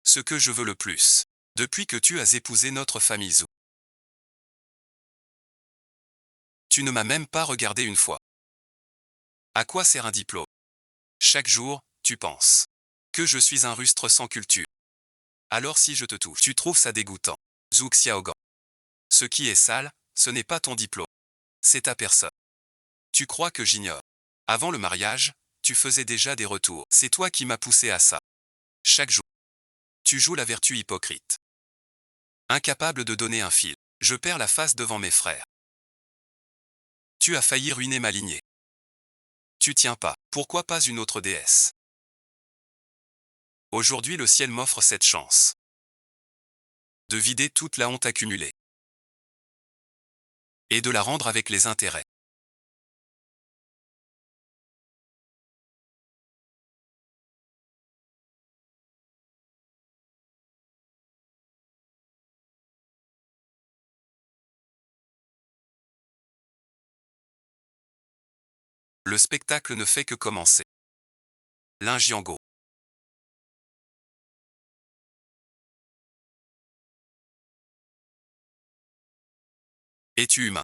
ce que je veux le plus, depuis que tu as épousé notre famille Zhou, tu ne m'as même pas regardé une fois. À quoi sert un diplôme? Chaque jour, tu penses que je suis un rustre sans culture. Alors si je te touche, tu trouves ça dégoûtant. Zhou Xiaogan. Ce qui est sale, ce n'est pas ton diplôme. C'est ta personne. Tu crois que j'ignore? Avant le mariage, tu faisais déjà des retours. C'est toi qui m'as poussé à ça. Chaque jour, tu joues la vertu hypocrite. Incapable de donner un fil. Je perds la face devant mes frères. Tu as failli ruiner ma lignée. Tu tiens pas. Pourquoi pas une autre déesse? Aujourd'hui le ciel m'offre cette chance. De vider toute la honte accumulée. Et de la rendre avec les intérêts. Le spectacle ne fait que commencer. Lin Jiango. Es-tu humain?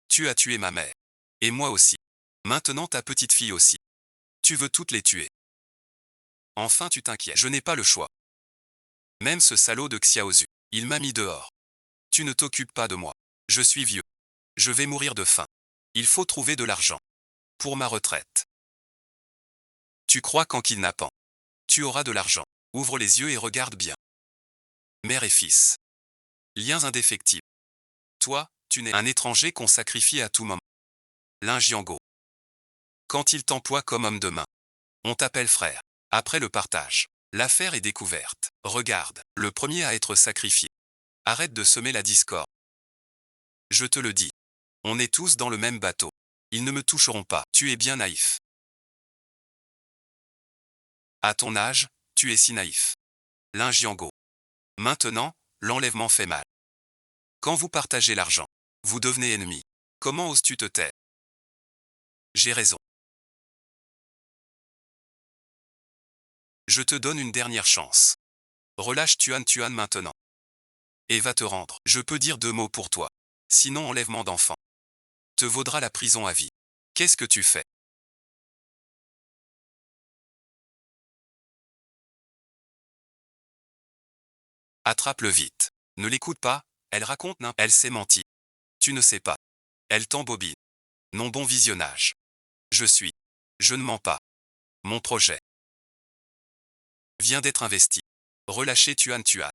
Tu as tué ma mère. Et moi aussi. Maintenant ta petite fille aussi. Tu veux toutes les tuer. Enfin tu t'inquiètes. Je n'ai pas le choix. Même ce salaud de Xiaozu, il m'a mis dehors. Tu ne t'occupes pas de moi. Je suis vieux. Je vais mourir de faim. Il faut trouver de l'argent. Pour ma retraite. Tu crois qu'en kidnappant, tu auras de l'argent. Ouvre les yeux et regarde bien. Mère et fils. Liens indéfectibles. Toi, tu n'es un étranger qu'on sacrifie à tout moment. Lin Jiango. Quand il t'emploie comme homme de main, on t'appelle frère. Après le partage, l'affaire est découverte. Regarde, le premier à être sacrifié. Arrête de semer la discorde. Je te le dis. On est tous dans le même bateau. Ils ne me toucheront pas. Tu es bien naïf. À ton âge, tu es si naïf. Lin Jiango. Maintenant, l'enlèvement fait mal. Quand vous partagez l'argent, vous devenez ennemis. Comment oses-tu te taire? J'ai raison. Je te donne une dernière chance. Relâche Tuan Tuan maintenant. Et va te rendre. Je peux dire 2 mots pour toi. Sinon enlèvement d'enfant. Te vaudra la prison à vie. Qu'est-ce que tu fais? Attrape-le vite. Ne l'écoute pas, elle raconte elle s'est menti. Tu ne sais pas. Elle t'embobine. Non bon visionnage. Je suis. Je ne mens pas. Mon projet vient d'être investi. Relâchez Tuan Tuan.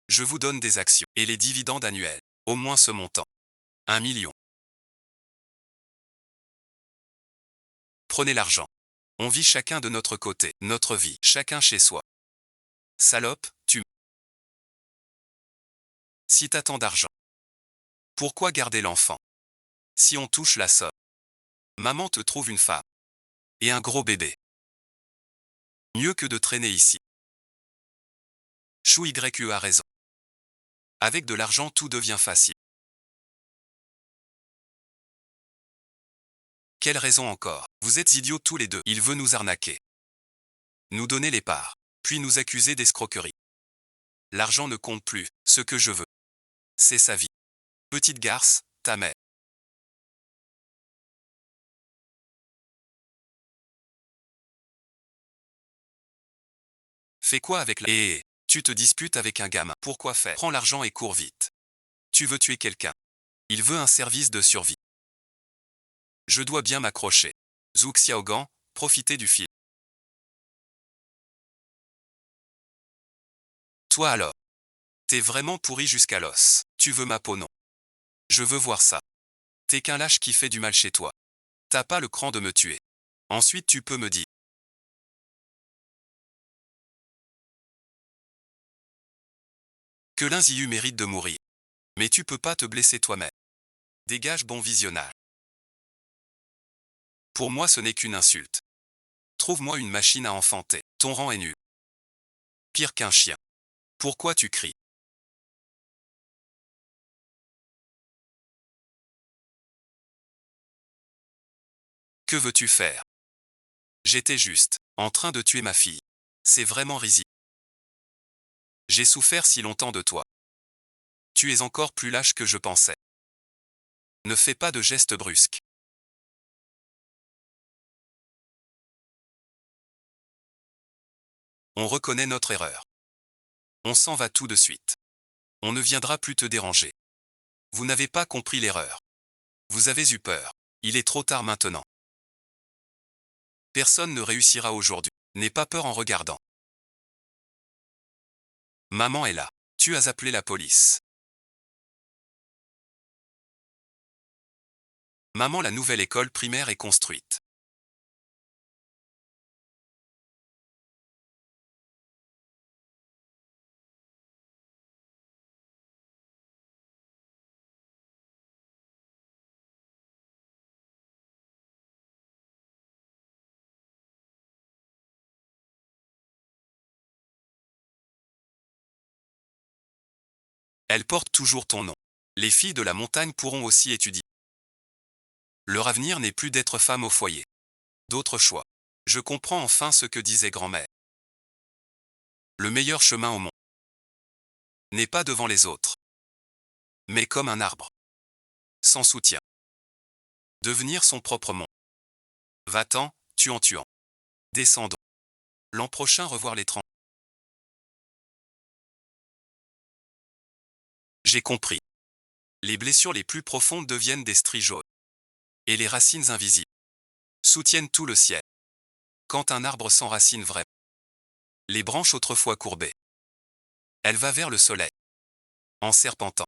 Je vous donne des actions et les dividendes annuels. Au moins ce montant. 1 million. Prenez l'argent. On vit chacun de notre côté, notre vie, chacun chez soi. Salope, tu. Si t'as tant d'argent, pourquoi garder l'enfant? Si on touche la somme, maman te trouve une femme. Et un gros bébé. Mieux que de traîner ici. Chou YE a raison. Avec de l'argent tout devient facile. Quelle raison encore? Vous êtes idiots tous les deux. Il veut nous arnaquer. Nous donner les parts. Puis nous accuser d'escroquerie. L'argent ne compte plus. Ce que je veux, c'est sa vie. Petite garce, ta mère. Fais quoi avec la... tu te disputes avec un gamin. Pourquoi faire? Prends l'argent et cours vite. Tu veux tuer quelqu'un. Il veut un service de survie. Je dois bien m'accrocher. Zhou Xiaogan, profitez du fil. Toi alors. T'es vraiment pourri jusqu'à l'os. Tu veux ma peau, non? Je veux voir ça. T'es qu'un lâche qui fait du mal chez toi. T'as pas le cran de me tuer. Ensuite tu peux me dire que l'un Ziyu mérite de mourir. Mais tu peux pas te blesser toi-même. Dégage bon visionnage. Pour moi ce n'est qu'une insulte. Trouve-moi une machine à enfanter. Ton rang est nul. Pire qu'un chien. Pourquoi tu cries? Que veux-tu faire? J'étais juste en train de tuer ma fille. C'est vraiment risible. J'ai souffert si longtemps de toi. Tu es encore plus lâche que je pensais. Ne fais pas de gestes brusques. On reconnaît notre erreur. On s'en va tout de suite. On ne viendra plus te déranger. Vous n'avez pas compris l'erreur. Vous avez eu peur. Il est trop tard maintenant. Personne ne réussira aujourd'hui. N'aie pas peur en regardant. Maman est là. Tu as appelé la police. Maman, la nouvelle école primaire est construite. Elle porte toujours ton nom. Les filles de la montagne pourront aussi étudier. Leur avenir n'est plus d'être femmes au foyer. D'autres choix. Je comprends enfin ce que disait grand-mère. Le meilleur chemin au monde n'est pas devant les autres, mais comme un arbre. Sans soutien. Devenir son propre monde. Va-t'en, tuant. Descendons. L'an prochain revoir les 30. J'ai compris. Les blessures les plus profondes deviennent des stries jaunes. Et les racines invisibles soutiennent tout le ciel. Quand un arbre s'enracine vraiment, les branches autrefois courbées, elle va vers le soleil, en serpentant.